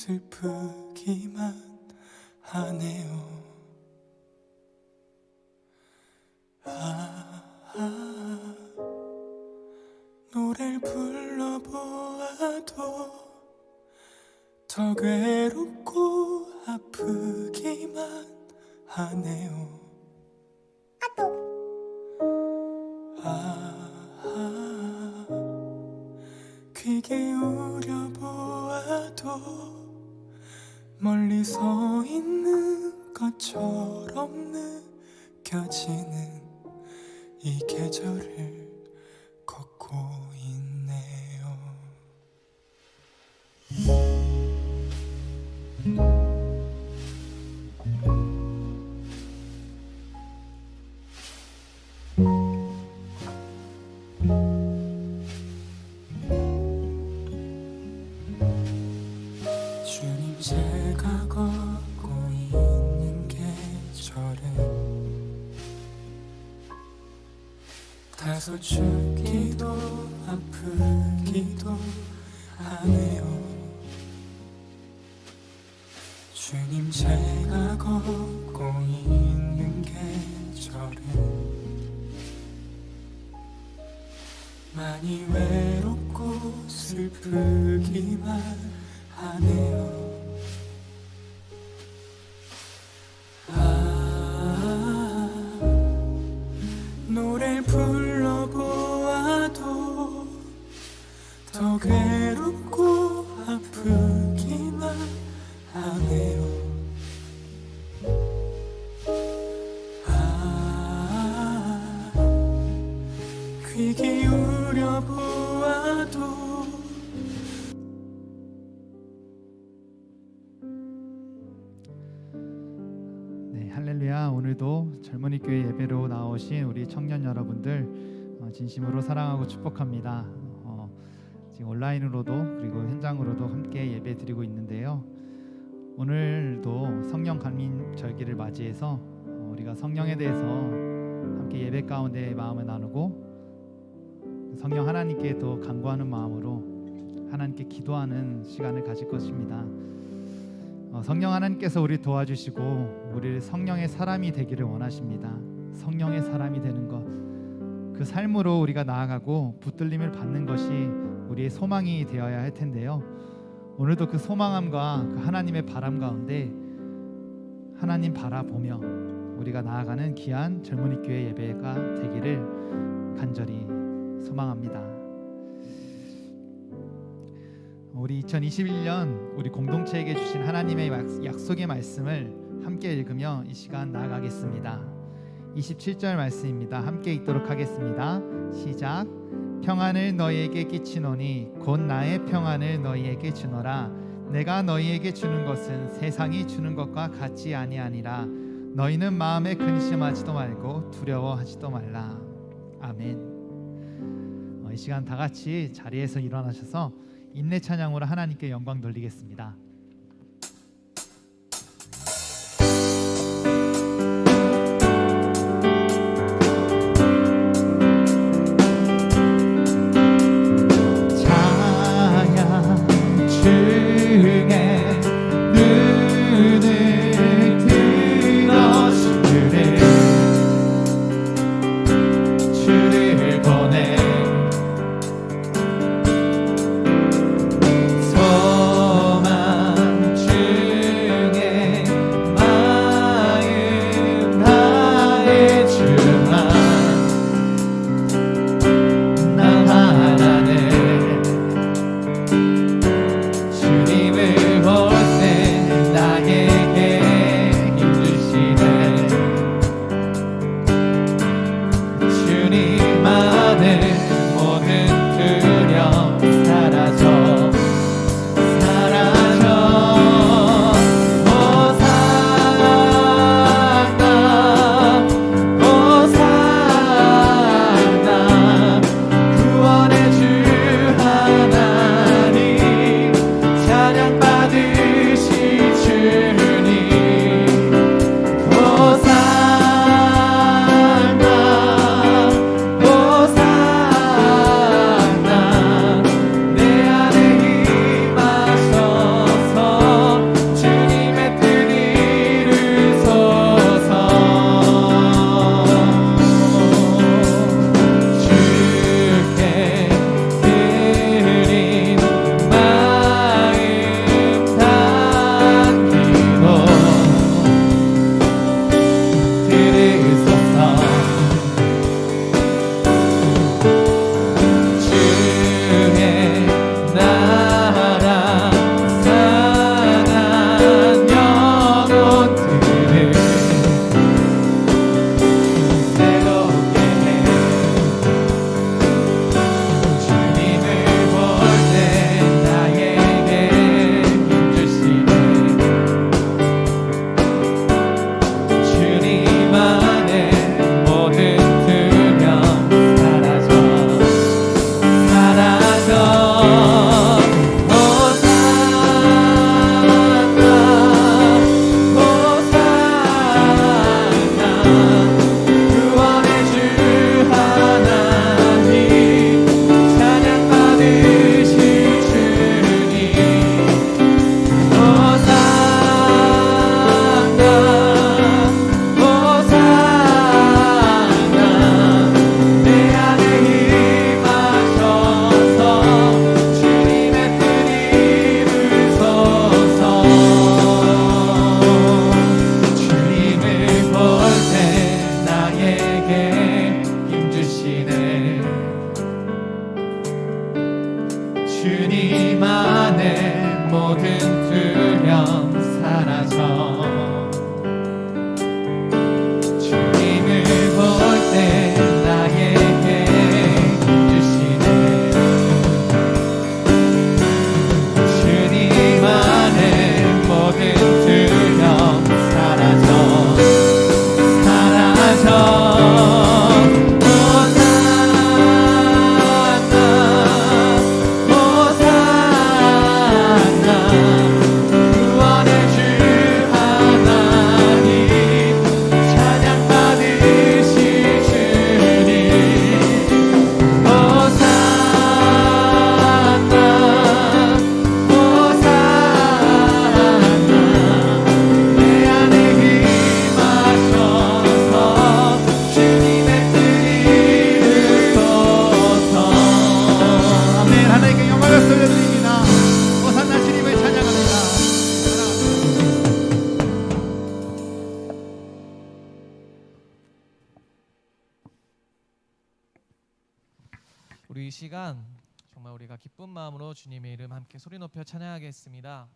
슬프기만 하네요. 노래를 불러보아도 더 괴롭고 아프기만 하네요. 귀 기울여 보아도 멀리 서 있는 것처럼 느껴지는 이 계절을 걷고 있네요. 주님, 제가 걷고 있는 계절은 다소 춥기도 아프기도 하네요. 주님, 제가 걷고 있는 계절은 많이 외롭고 슬프기만 하네요. 노래를 불러보아도 더 괴롭고 아프기만 하네요. 귀 기울여 보아도 할렐루야. 오늘도 젊은이 교회 예배로 나오신 우리 청년 여러분들 진심으로 사랑하고 축복합니다. 지금 온라인으로도 그리고 현장으로도 함께 예배 드리고 있는데요. 오늘도 성령 감림절기를 맞이해서 우리가 성령에 대해서 함께 예배 가운데 마음을 나누고 성령 하나님께 더 간구하는 마음으로 하나님께 기도하는 시간을 가질 것입니다. 성령 하나님께서 우리 도와주시고 우리를 성령의 사람이 되기를 원하십니다. 성령의 사람이 되는 것, 그 삶으로 우리가 나아가고 붙들림을 받는 것이 우리의 소망이 되어야 할 텐데요. 오늘도 그 소망함과 그 하나님의 바람 가운데 하나님 바라보며 우리가 나아가는 귀한 젊은이 교회 예배가 되기를 간절히 소망합니다. 우리 2021년 우리 공동체에게 주신 하나님의 약속의 말씀을 함께 읽으며 이 시간 나아가겠습니다. 27절 말씀입니다. 함께 읽도록 하겠습니다. 시작. 평안을 너희에게 끼치노니 곧 나의 평안을 너희에게 주노라. 내가 너희에게 주는 것은 세상이 주는 것과 같지 아니하니라. 너희는 마음에 근심하지도 말고 두려워하지도 말라. 아멘. 이 시간 다 같이 자리에서 일어나셔서 인내 찬양으로 하나님께 영광 돌리겠습니다. 찬양 중에 눈을 들어 주를 보내 소망 이 시간 정말 우리가 기쁜 마음으로 주님의 이름 함께 소리 높여 찬양하겠습니다.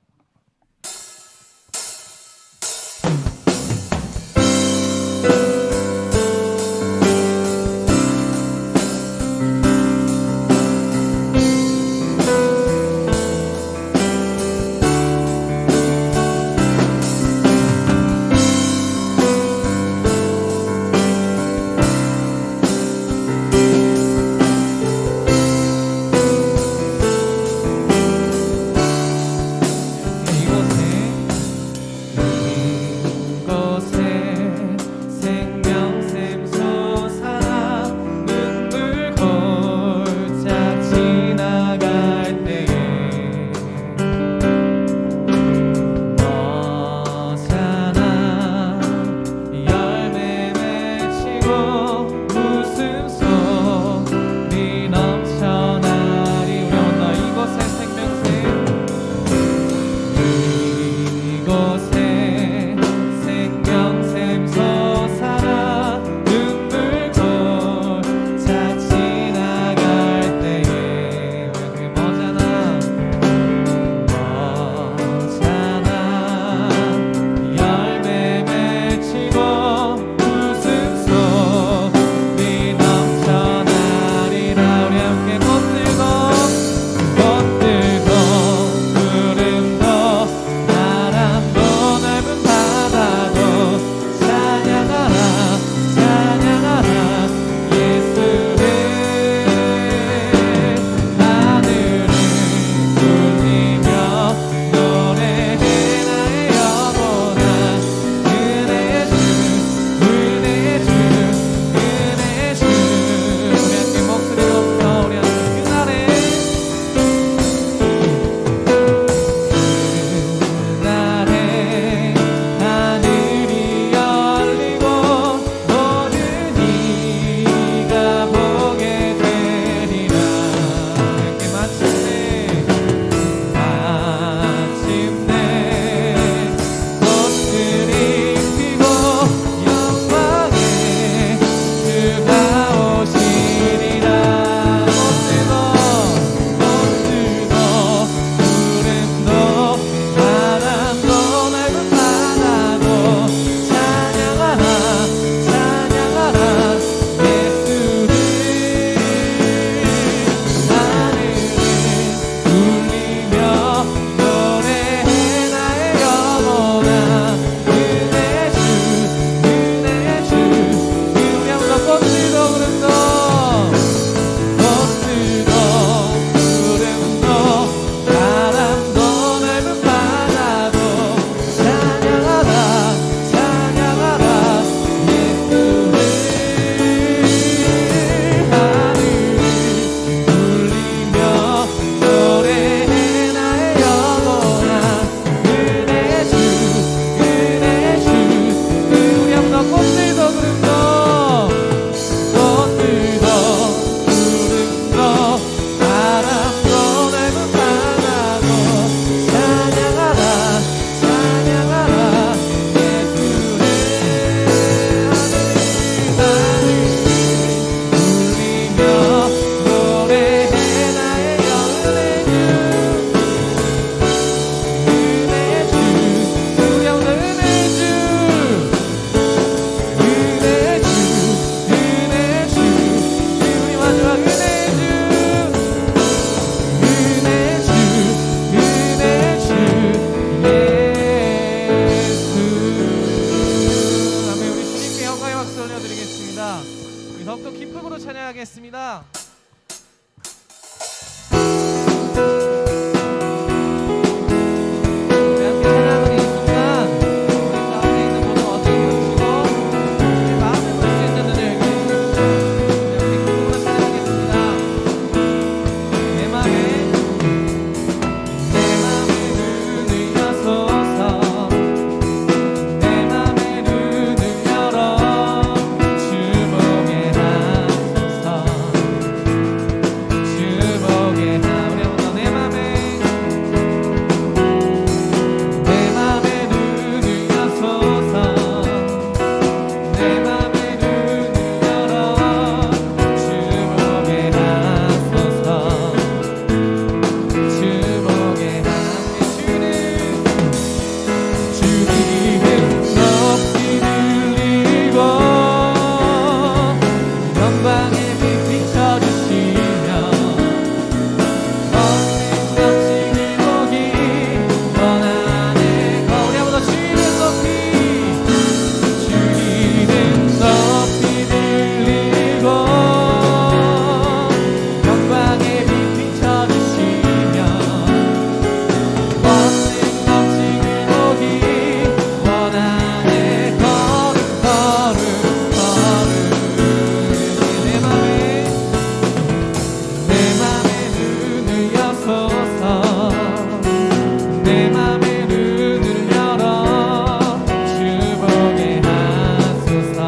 내 맘의 눈을 열어 주보게 하소서.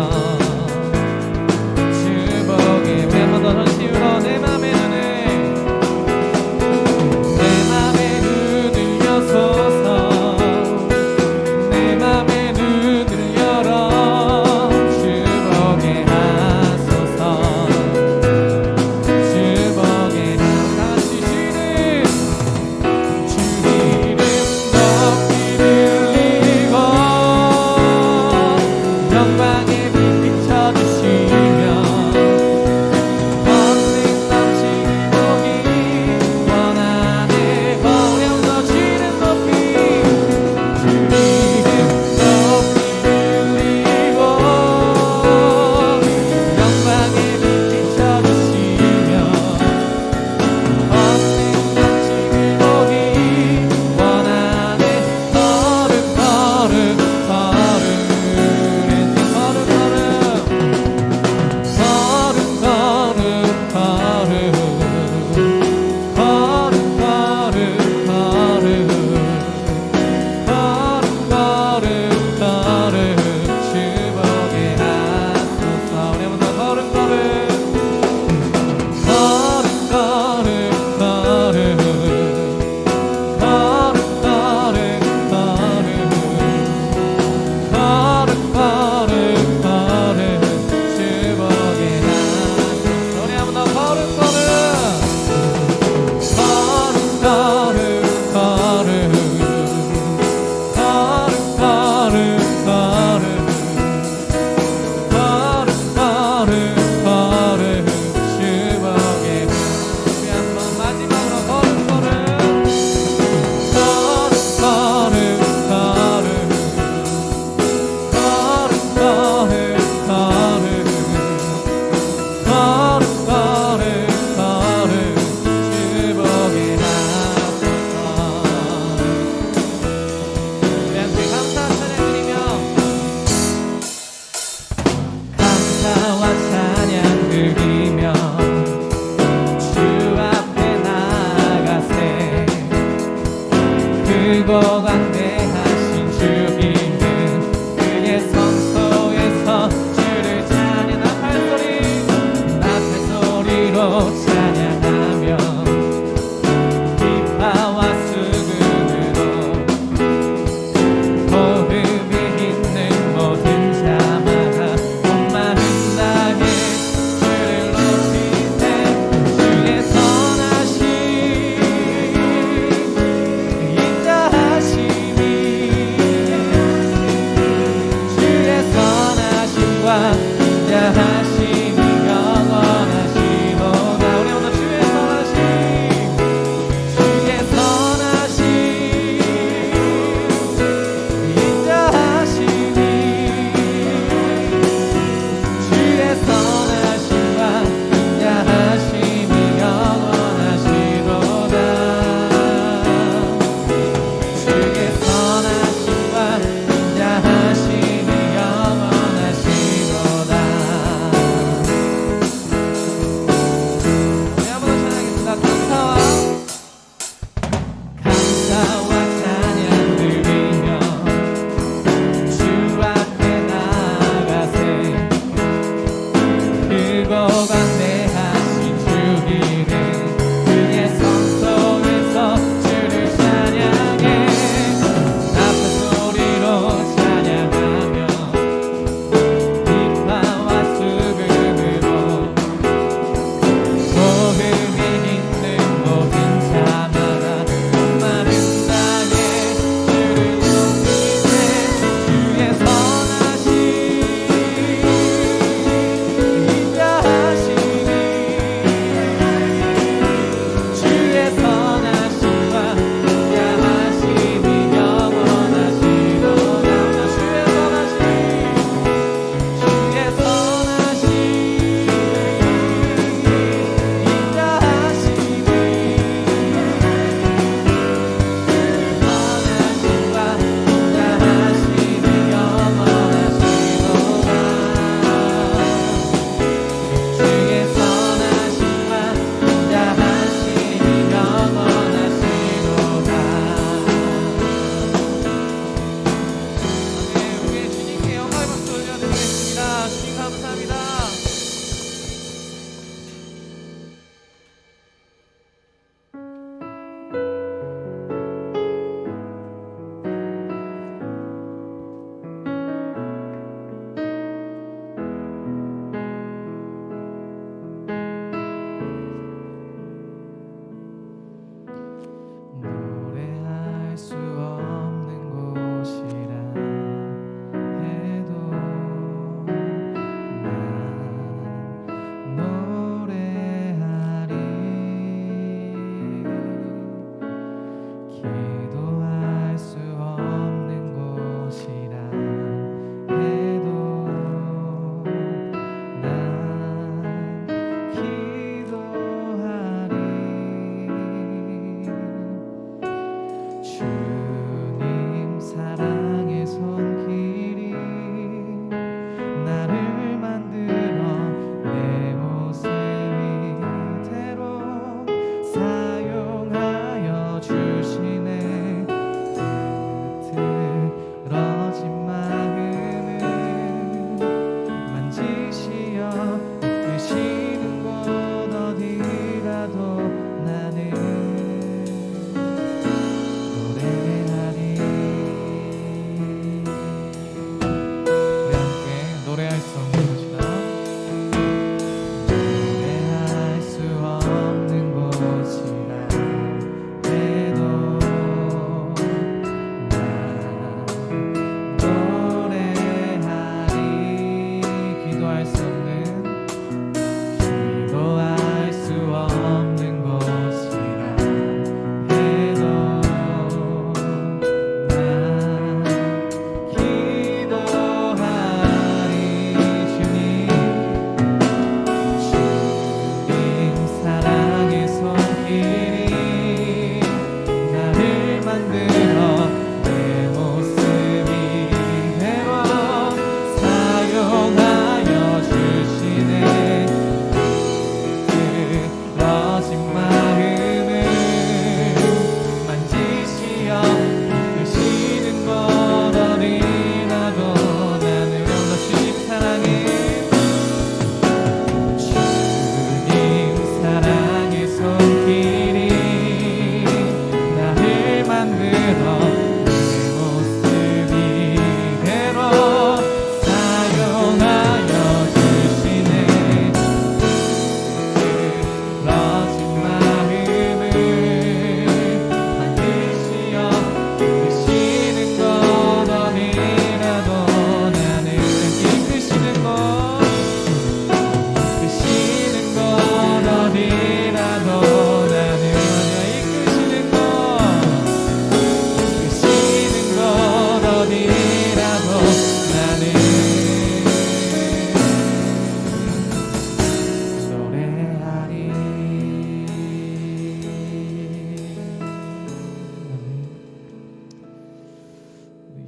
주보게 우리 한 번 더 전심으로 내 맘의 눈을 여소서. 내 맘의 눈을 열어 주보게 하소서. 주보게 다시 주는 주 이름 높이 들리고 영광의 빛 비춰주시며 번능 넘치는 복이 원하네. 거울에서 주는 높이 주 이름 높이 들리고 영광의 빛 비춰주시며 번능 넘치는 복이 원하네. 걸음 걸음 걸음 왠지 걸음 걸음 걸음 걸음 걸음 걸음 걸음 걸음 걸음 주보게 하소서. 우리 한번 더 걸음 걸음 걸음 걸음 걸음 걸음 걸음 걸음 걸음 주보게 하소서. 우리 한번 더 걸음 걸음 걸음 걸음 걸음 걸음 걸음 걸음 걸음 주보게. 우리 한번 마지막으로 걸음 걸음 걸음 걸음 걸음 걸음 걸음 걸음 걸음 걸음 걸음 주보게 하소서. 우리 함께 감사 찬양드리며 감사와 찬양 드리며 주 앞에 나아가세. 크고 광대하신 주 이름 그의 성소에서 주를 찬양한 팔소리로 찬양하며 기파와 수금으로 호흡이 있는 모든 자마다 온 마음 다해 주를 높이세. 주의 선하심 인자하심을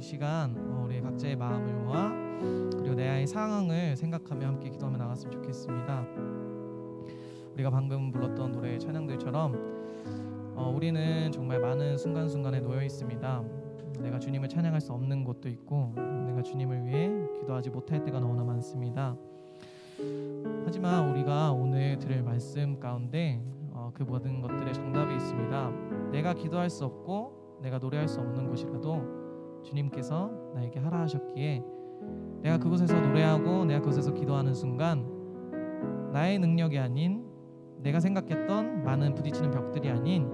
시간 우리 각자의 마음을 모아 그리고 내 상황을 생각하며 함께 기도하며 나갔으면 좋겠습니다. 우리가 방금 불렀던 노래 찬양들처럼 우리는 정말 많은 순간순간에 놓여 있습니다. 내가 주님을 찬양할 수 없는 곳도 있고 내가 주님을 위해 기도하지 못할 때가 너무나 많습니다. 하지만 우리가 오늘 들을 말씀 가운데 그 모든 것들의 정답이 있습니다. 내가 기도할 수 없고 내가 노래할 수 없는 곳이라도 주님께서 나에게 하라 하셨기에 내가 그곳에서 노래하고 내가 그곳에서 기도하는 순간 나의 능력이 아닌 내가 생각했던 많은 부딪히는 벽들이 아닌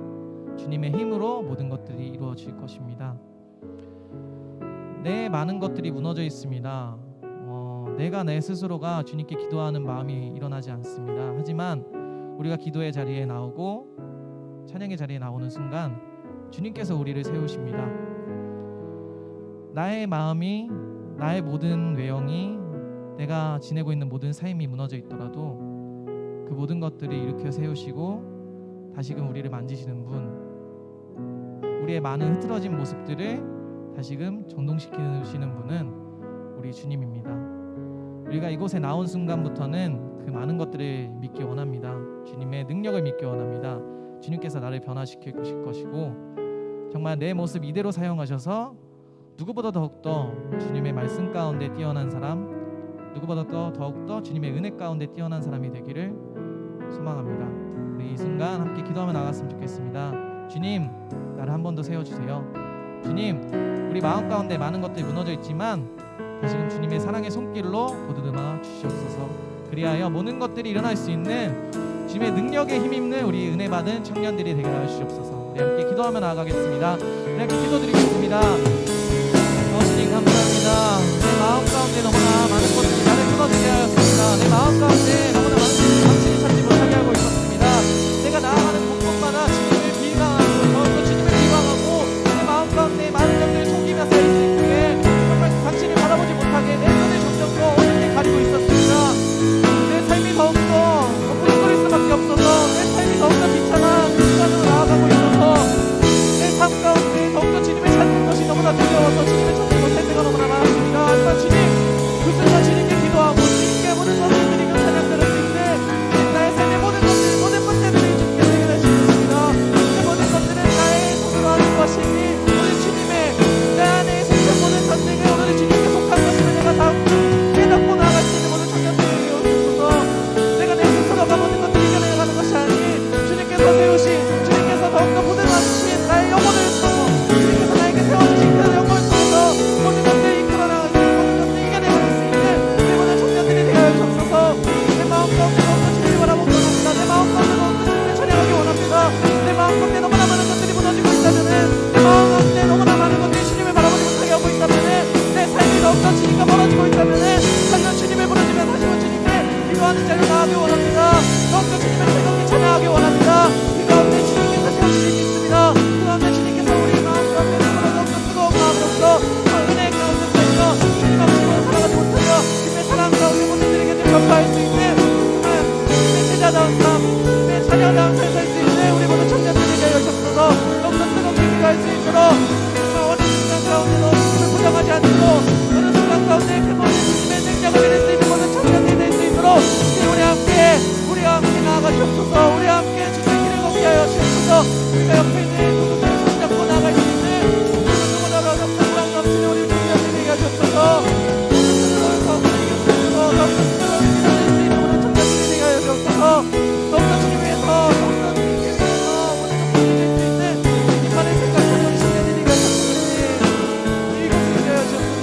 주님의 힘으로 모든 것들이 이루어질 것입니다. 내 많은 것들이 무너져 있습니다. 내가 내 스스로가 주님께 기도하는 마음이 일어나지 않습니다. 하지만 우리가 기도의 자리에 나오고 찬양의 자리에 나오는 순간 주님께서 우리를 세우십니다. 나의 마음이 나의 모든 외형이 내가 지내고 있는 모든 삶이 무너져 있더라도 그 모든 것들을 일으켜 세우시고 다시금 우리를 만지시는 분, 우리의 많은 흐트러진 모습들을 다시금 정돈시키시는 분은 우리 주님입니다. 우리가 이곳에 나온 순간부터는 그 많은 것들을 믿기 원합니다. 주님의 능력을 믿기 원합니다. 주님께서 나를 변화시킬 것이고 정말 내 모습 이대로 사용하셔서 누구보다 더욱더 주님의 말씀 가운데 뛰어난 사람, 누구보다 더욱더 주님의 은혜 가운데 뛰어난 사람이 되기를 소망합니다. 우리 이 순간 함께 기도하며 나갔으면 좋겠습니다. 주님, 나를 한 번 더 세워주세요. 주님, 우리 마음 가운데 많은 것들이 무너져 있지만 다시금 주님의 사랑의 손길로 보듬어 주시옵소서. 그리하여 모든 것들이 일어날 수 있는 주님의 능력에 힘입는 우리 은혜 받은 청년들이 되게 하여 주시옵소서. 우리 함께 기도하며 나아가겠습니다. 우리 함께 기도드리겠습니다. 주님 감사합니다. 내 마음 가운데 너무나 많은 것들이 나를 끊어지게 하였습니다. 내 마음 가운데 너무나 많은 것들이 당신을 찾지 못하게 하고 있었습니다. 내가 나아가는 곳곳마다 주님을 비방하고 더욱더 주님을 비방하고 내 마음 가운데 많은 것들을 속이며 쌓일 수 있기에 정말 당신을 바라보지 못하게 내 눈을 점점 더 어둡게 가리고 있었습니다. 내 삶이 더욱더 부끄러울 수밖에 없어서 내 삶이 더욱더 비참한 시간으로 나아가고 있어서 내 삶 가운데 더욱더 주님을 찾는 것이 너무나 두려워서 주님을 찾는 못할 때가 너무나 많았습니다. 하지만 주님, 그 순간 주님께 기도하고 주님께 모든 것을 드리고 찬양 드릴 수 있는 나의 삶의 모든 것들, 모든 문제들을 주님께 해결할 수 있습니다. 그 모든 것들은 나의 손으로 하는 것이니 오늘 주님의 내 안에 생긴 모든 전쟁을 오늘 주님께 속한 것임을 내가 다 깨닫고 나아갈 수 있는 모든 청년들을 이루어주소서. 내가 내 스스로가 모든 것들을 이겨내가는 것이 아닌 주님께서 세우신, 주님께서 더욱더 보존하신 나의 영혼을 쓰고 주님께서 나에게 세워주신 그 영혼을 통해서 모든 것들을 이끌어나가고 모든 것들을 이겨내갈 수 있는 우리 모든 청년들이 되어 주옵소서. 내 마음 가운데 더욱더 주님을 바라보고 원합니다. 내 마음 가운데 더욱더 주님을 찬양하기 원합니다. 내 마음 가운데 너무나 많은 것들이 무너지고 있다면은 내 마음 가운데 너무나 많은 것들이 주님을 바라보지 못하게 하고 있다면은 내 삶이 더욱더 주님과 멀어지고 있다면은 살려 주님을 부르시며 다시 한번 주님께 기도하는 자를 나아가기 원합니다. 더욱더 주님을 새롭게 찬양하기 원합니다. 그 가운데 주님께서 세워주실 수 있습니다. 그 가운데 주님께서 우리 마음 가운데 너무나 더욱더 뜨거운 마음으로서 은혜 가운데 서서 주님 앞으로 살아가지 못하며 주님의 사랑 가운데 모두들에게 전파할 수 있는 정말 주님의 제자다운 삶, 주님의 찬양다운 삶을 살 수 있는 우리 모든 청년들에게 하셔서 더욱더 뜨겁게 기도할 수 있도록 정말 어느 순간 가운데도 주님을 부정하지 않고 어느 순간 가운데 그 모든 주님의 능력을 믿을 수 있는 모든 청년들이 될 수 있도록 우리와 함께 나아가 주옵소서. 우리와 함께 주님의 길을 걷게 하여 주옵소서. 우리가 옆에 있는 누군가를 손잡고 나아갈 수 있는 누구보다 더 부담 넘치는 우리 청년들에게 하셔서 더욱더 청년들에게 하여 주옵소서. 더욱더 주님 위해서 더욱더 주님께 위해서 모든 것들을 낼수 있는 주님만의 생각하는 우리 청년들에게 하셔서 이곳을 위하여 주옵소서.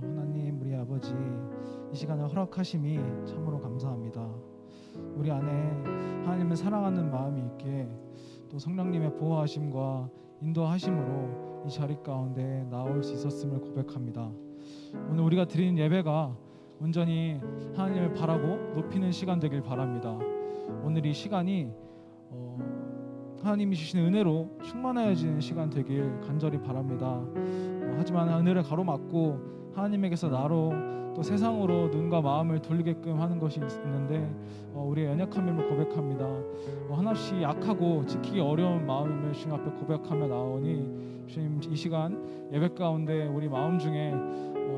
하나님, 우리 아버지, 이 시간을 허락하심이 참으로 감사합니다. 우리 안에 하나님을 사랑하는 마음이 있기에 또 성령님의 보호하심과 인도하심으로 이 자리 가운데 나올 수 있었음을 고백합니다. 오늘 우리가 드리는 예배가 온전히 하나님을 바라고 높이는 시간 되길 바랍니다. 오늘 이 시간이 하나님이 주시는 은혜로 충만해지는 시간 되길 간절히 바랍니다. 하지만 하늘을 가로막고 하나님에게서 나로 또 세상으로 눈과 마음을 돌리게끔 하는 것이 있는데 우리의 연약함임을 고백합니다. 하나씩 약하고 지키기 어려운 마음임을 주님 앞에 고백하며 나오니 주님 이 시간 예배 가운데 우리 마음 중에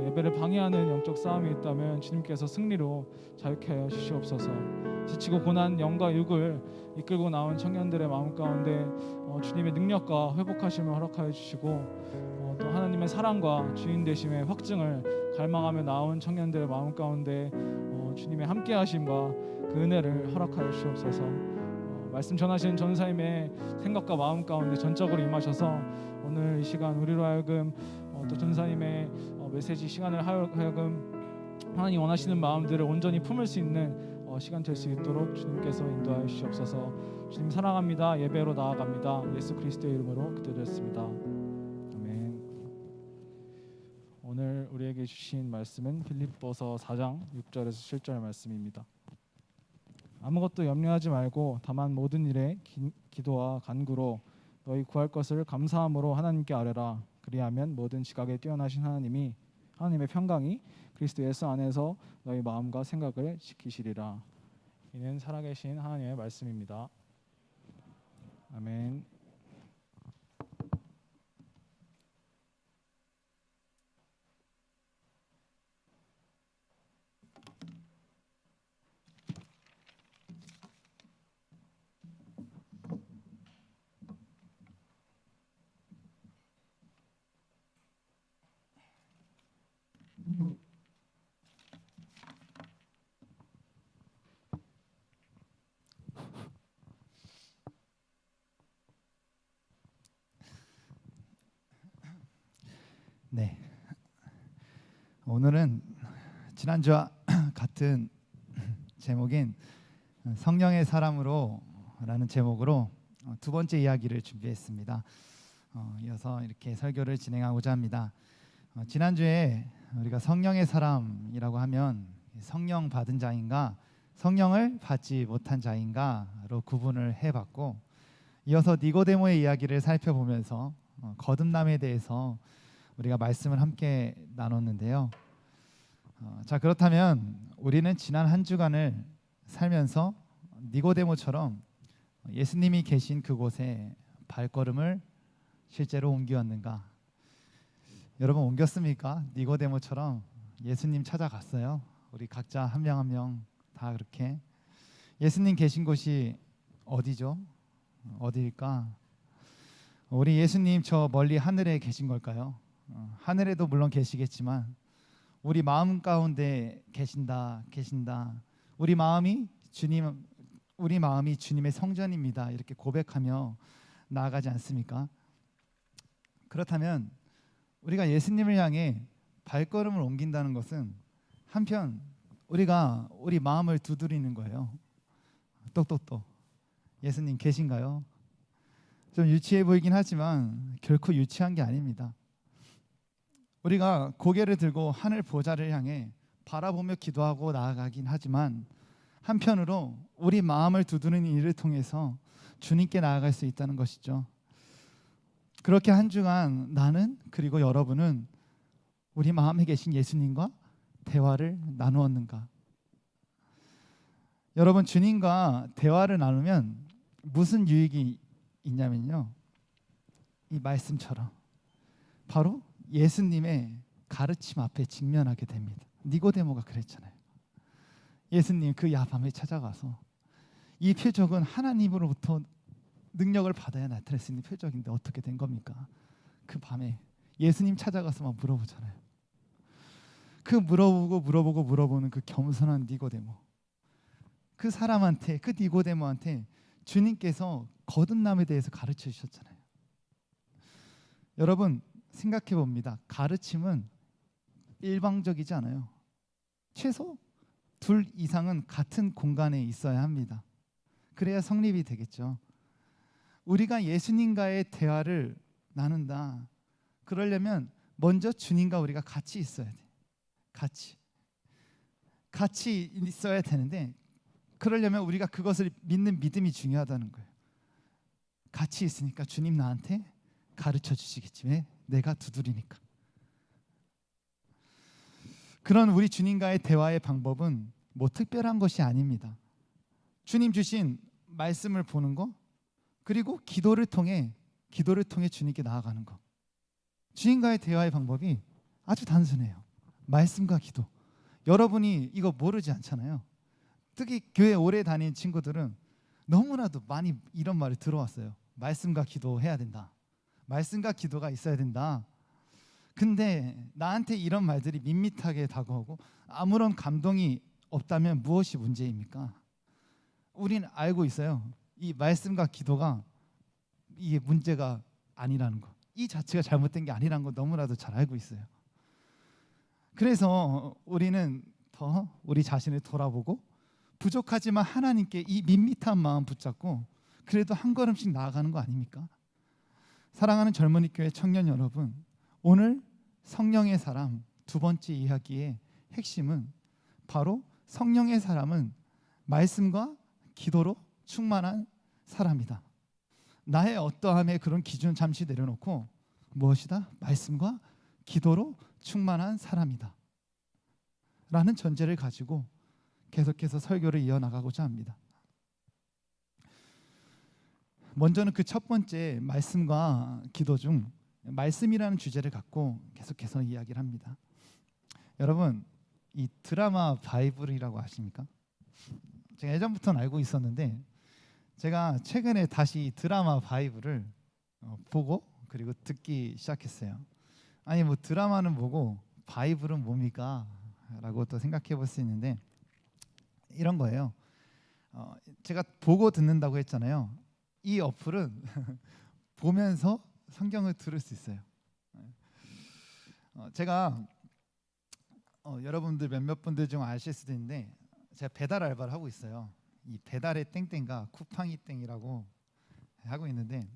예배를 방해하는 영적 싸움이 있다면 주님께서 승리로 자유케 하여 주시옵소서. 지치고 고난 영과 육을 이끌고 나온 청년들의 마음 가운데 주님의 능력과 회복하심을 허락하여 주시고 또 하나님의 사랑과 주인 되심의 확증을 갈망하며 나온 청년들의 마음 가운데 주님의 함께하심과 그 은혜를 허락하여 주시옵소서. 말씀 전하시는 전사님의 생각과 마음 가운데 전적으로 임하셔서 오늘 이 시간 우리로 하여금 또 전사님의 메시지 시간을 하여금 하나님 원하시는 마음들을 온전히 품을 수 있는 시간 될 수 있도록 주님께서 인도하여 주시옵소서. 주님 사랑합니다. 예배로 나아갑니다. 예수 그리스도의 이름으로 기도드렸습니다. 아멘. 오늘 우리에게 주신 말씀은 빌립보서 4장 6절에서 7절 말씀입니다. 아무것도 염려하지 말고 다만 모든 일에 기도와 간구로 너희 구할 것을 감사함으로 하나님께 아뢰라. 그리하면 모든 지각에 뛰어나신 하나님의 평강이 그리스도 예수 안에서 너희 마음과 생각을 지키시리라. 이는 살아계신 하나님의 말씀입니다. 아멘. 네, 오늘은 지난주와 같은 제목인 성령의 사람으로 라는 제목으로 두 번째 이야기를 준비했습니다. 이어서 이렇게 설교를 진행하고자 합니다. 지난주에 우리가 성령의 사람이라고 하면 성령 받은 자인가 성령을 받지 못한 자인가로 구분을 해봤고, 이어서 니고데모의 이야기를 살펴보면서 거듭남에 대해서 우리가 말씀을 함께 나눴는데요. 자, 그렇다면 우리는 지난 한 주간을 살면서 니고데모처럼 예수님이 계신 그곳에 발걸음을 실제로 옮겼는가? 여러분 옮겼습니까? 니고데모처럼 예수님 찾아갔어요. 우리 각자 한 명 한 명 다 그렇게. 예수님 계신 곳이 어디죠? 어디일까? 우리 예수님 저 멀리 하늘에 계신 걸까요? 하늘에도 물론 계시겠지만 우리 마음 가운데 계신다. 우리 마음이 주님의 성전입니다. 이렇게 고백하며 나아가지 않습니까? 그렇다면 우리가 예수님을 향해 발걸음을 옮긴다는 것은 한편 우리가 우리 마음을 두드리는 거예요. 똑똑똑. 예수님 계신가요? 좀 유치해 보이긴 하지만 결코 유치한 게 아닙니다. 우리가 고개를 들고 하늘 보좌를 향해 바라보며 기도하고 나아가긴 하지만 한편으로 우리 마음을 두드리는 일을 통해서 주님께 나아갈 수 있다는 것이죠. 그렇게 한 주간 나는 그리고 여러분은 우리 마음에 계신 예수님과 대화를 나누었는가? 여러분, 주님과 대화를 나누면 무슨 유익이 있냐면요, 이 말씀처럼 바로 예수님의 가르침 앞에 직면하게 됩니다. 니고데모가 그랬잖아요. 예수님 그 야밤에 찾아가서 이 표적은 하나님으로부터 능력을 받아야 나타낼 수 있는 표적인데 어떻게 된 겁니까? 그 밤에 예수님 찾아가서 막 물어보잖아요. 그 물어보는 그 겸손한 니고데모, 그 사람한테, 그 니고데모한테 주님께서 거듭남에 대해서 가르쳐 주셨잖아요. 여러분 생각해 봅니다. 가르침은 일방적이지 않아요. 최소 둘 이상은 같은 공간에 있어야 합니다. 그래야 성립이 되겠죠. 우리가 예수님과의 대화를 나눈다. 그러려면 먼저 주님과 우리가 같이 있어야 돼. 같이 있어야 되는데, 그러려면 우리가 그것을 믿는 믿음이 중요하다는 거예요. 같이 있으니까 주님 나한테 가르쳐 주시겠지. 왜? 내가 두드리니까. 그런 우리 주님과의 대화의 방법은 뭐 특별한 것이 아닙니다. 주님 주신 말씀을 보는 거, 그리고 기도를 통해 주님께 나아가는 거. 주님과의 대화의 방법이 아주 단순해요. 말씀과 기도. 여러분이 이거 모르지 않잖아요. 특히 교회 오래 다닌 친구들은 너무나도 많이 이런 말을 들어왔어요. 말씀과 기도해야 된다. 말씀과 기도가 있어야 된다. 근데 나한테 이런 말들이 밋밋하게 다가오고 아무런 감동이 없다면 무엇이 문제입니까? 우리는 알고 있어요. 이 말씀과 기도가 이게 문제가 아니라는 거, 이 자체가 잘못된 게 아니라는 거 너무나도 잘 알고 있어요. 그래서 우리는 더 우리 자신을 돌아보고 부족하지만 하나님께 이 밋밋한 마음 붙잡고 그래도 한 걸음씩 나아가는 거 아닙니까? 사랑하는 젊은이 교회 청년 여러분, 오늘 성령의 사람 두 번째 이야기의 핵심은 바로 성령의 사람은 말씀과 기도로 충만한 사람이다. 나의 어떠함의 그런 기준 잠시 내려놓고 무엇이다? 말씀과 기도로 충만한 사람이다 라는 전제를 가지고 계속해서 설교를 이어나가고자 합니다. 먼저는 그 첫 번째 말씀과 기도 중 말씀이라는 주제를 갖고 계속해서 이야기를 합니다. 여러분, 이 드라마 바이블이라고 아십니까? 제가 예전부터는 알고 있었는데 제가 최근에 다시 드라마 바이블을 보고 그리고 듣기 시작했어요. 아니 뭐 드라마는 뭐고 바이블은 뭡니까? 라고 또 생각해 볼 수 있는데 이런 거예요. 제가 보고 듣는다고 했잖아요. 이 어플은 보면서 성경을 들을 수 있어요. 제가 여러분들 몇몇 분들 중 아실 수도 있는데 제가 배달 알바를 하고 있어요. 이 배달의 땡땡과 쿠팡이 땡이라고 하고 있는데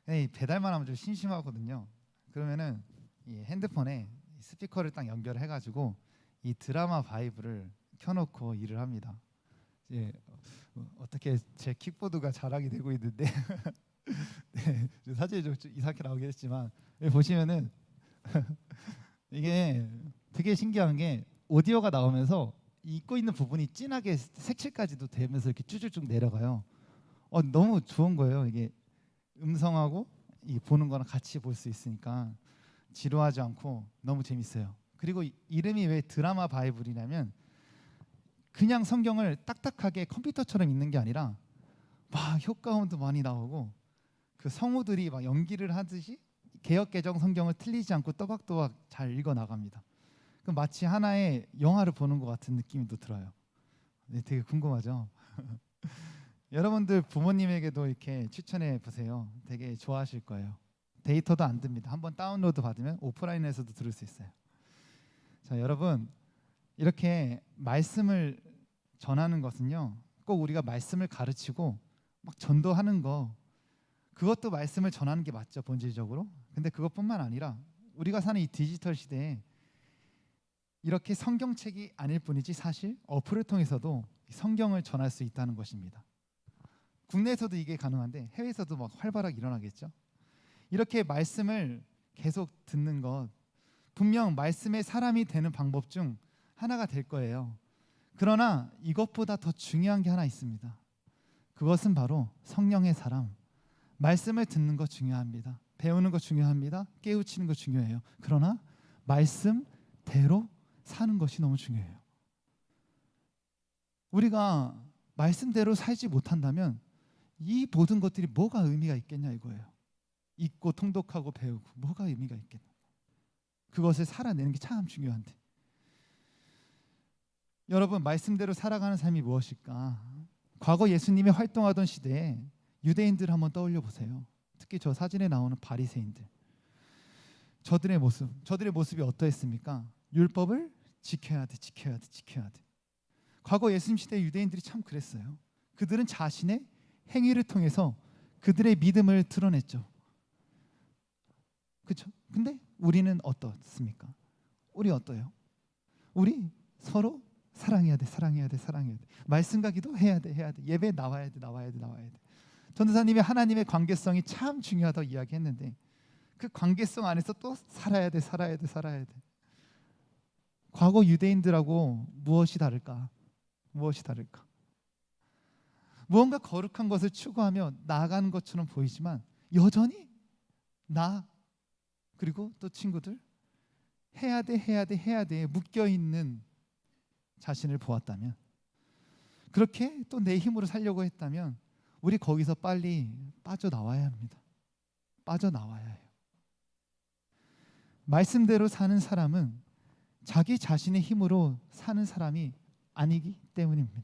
이 배달만 하면 좀 심심하거든요. 그러면은 이 핸드폰에 스피커를 딱 연결해가지고 이 드라마 바이블을 켜놓고 일을 합니다. 이제 어떻게 제 킥보드가 자랑이 되고 있는데 네, 사진이 좀 이상하게 나오긴 했지만 보시면은 이게 되게 신기한 게 오디오가 나오면서 입고 있는 부분이 진하게 색칠까지도 되면서 이렇게 쭈쭈쭉 내려가요. 너무 좋은 거예요. 이게 음성하고 이 보는 거랑 같이 볼 수 있으니까 지루하지 않고 너무 재밌어요. 그리고 이름이 왜 드라마 바이블이냐면 그냥 성경을 딱딱하게 컴퓨터처럼 읽는 게 아니라 막 효과음도 많이 나오고 그 성우들이 막 연기를 하듯이 개역개정 성경을 틀리지 않고 또박또박 잘 읽어 나갑니다. 그 마치 하나의 영화를 보는 것 같은 느낌이 또 들어요. 네, 되게 궁금하죠? 여러분들 부모님에게도 이렇게 추천해 보세요. 되게 좋아하실 거예요. 데이터도 안 듭니다. 한번 다운로드 받으면 오프라인에서도 들을 수 있어요. 자, 여러분 이렇게 말씀을 전하는 것은요, 꼭 우리가 말씀을 가르치고 막 전도하는 거 그것도 말씀을 전하는 게 맞죠, 본질적으로. 근데 그것뿐만 아니라 우리가 사는 이 디지털 시대에 이렇게 성경책이 아닐 뿐이지 사실 어플을 통해서도 성경을 전할 수 있다는 것입니다. 국내에서도 이게 가능한데 해외에서도 막 활발하게 일어나겠죠. 이렇게 말씀을 계속 듣는 것 분명 말씀의 사람이 되는 방법 중 하나가 될 거예요. 그러나 이것보다 더 중요한 게 하나 있습니다. 그것은 바로 성령의 사람. 말씀을 듣는 거 중요합니다. 배우는 거 중요합니다. 깨우치는 거 중요해요. 그러나 말씀대로 사는 것이 너무 중요해요. 우리가 말씀대로 살지 못한다면 이 모든 것들이 뭐가 의미가 있겠냐 이거예요. 읽고 통독하고 배우고 뭐가 의미가 있겠냐. 그것을 살아내는 게 참 중요한데 여러분 말씀대로 살아가는 삶이 무엇일까? 과거 예수님이 활동하던 시대에 유대인들 한번 떠올려 보세요. 특히 저 사진에 나오는 바리새인들 저들의 모습이 어떠했습니까? 율법을 지켜야 돼. 과거 예수님 시대 유대인들이 참 그랬어요. 그들은 자신의 행위를 통해서 그들의 믿음을 드러냈죠. 그렇죠? 근데 우리는 어떻습니까? 우리 어때요? 우리 서로 사랑해야 돼. 말씀과 기도 해야 돼. 예배 나와야 돼. 전도사님이 하나님의 관계성이 참 중요하다고 이야기했는데 그 관계성 안에서 또 살아야 돼. 과거 유대인들하고 무엇이 다를까? 무엇이 다를까? 무언가 거룩한 것을 추구하며 나아가는 것처럼 보이지만 여전히 나 그리고 또 친구들 해야 돼 묶여 있는 자신을 보았다면, 그렇게 또 내 힘으로 살려고 했다면 우리 거기서 빨리 빠져나와야 합니다. 빠져나와야 해요. 말씀대로 사는 사람은 자기 자신의 힘으로 사는 사람이 아니기 때문입니다.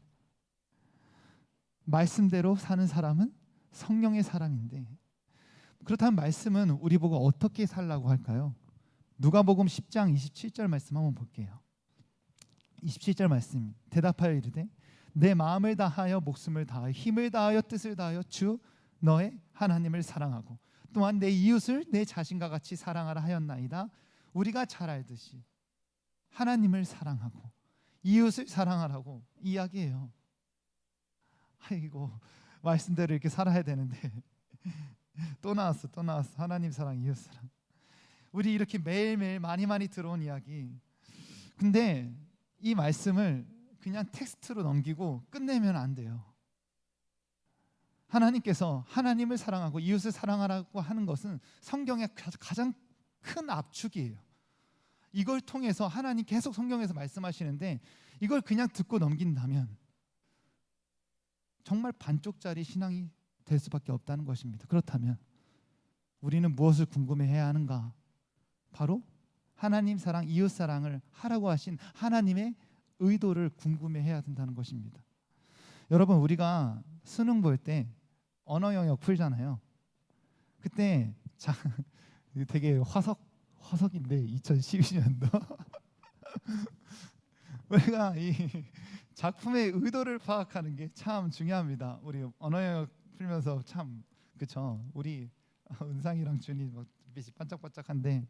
말씀대로 사는 사람은 성령의 사람인데, 그렇다면 말씀은 우리 보고 어떻게 살라고 할까요? 누가복음 10장 27절 말씀 한번 볼게요. 27절 말씀, 대답하여 이르되 내 마음을 다하여 목숨을 다하여 힘을 다하여 뜻을 다하여 주 너의 하나님을 사랑하고 또한 내 이웃을 내 자신과 같이 사랑하라 하였나이다. 우리가 잘 알듯이 하나님을 사랑하고 이웃을 사랑하라고 이야기해요. 아이고, 말씀대로 이렇게 살아야 되는데 또 나왔어. 하나님 사랑, 이웃 사랑. 우리 이렇게 매일매일 많이 들어온 이야기. 근데 이 말씀을 그냥 텍스트로 넘기고 끝내면 안 돼요. 하나님께서 하나님을 사랑하고 이웃을 사랑하라고 하는 것은 성경의 가장 큰 압축이에요. 이걸 통해서 하나님 계속 성경에서 말씀하시는데, 이걸 그냥 듣고 넘긴다면 정말 반쪽짜리 신앙이 될 수밖에 없다는 것입니다. 그렇다면 우리는 무엇을 궁금해해야 하는가? 바로 하나님 사랑, 이웃 사랑을 하라고 하신 하나님의 의도를 궁금해해야 된다는 것입니다. 여러분, 우리가 수능 볼 때 언어 영역 풀잖아요. 그때 되게 화석인데 2012년도 우리가 이 작품의 의도를 파악하는 게 참 중요합니다. 우리 언어 영역 풀면서 참 그쵸? 우리 은상이랑 준이 막 빛이 반짝반짝한데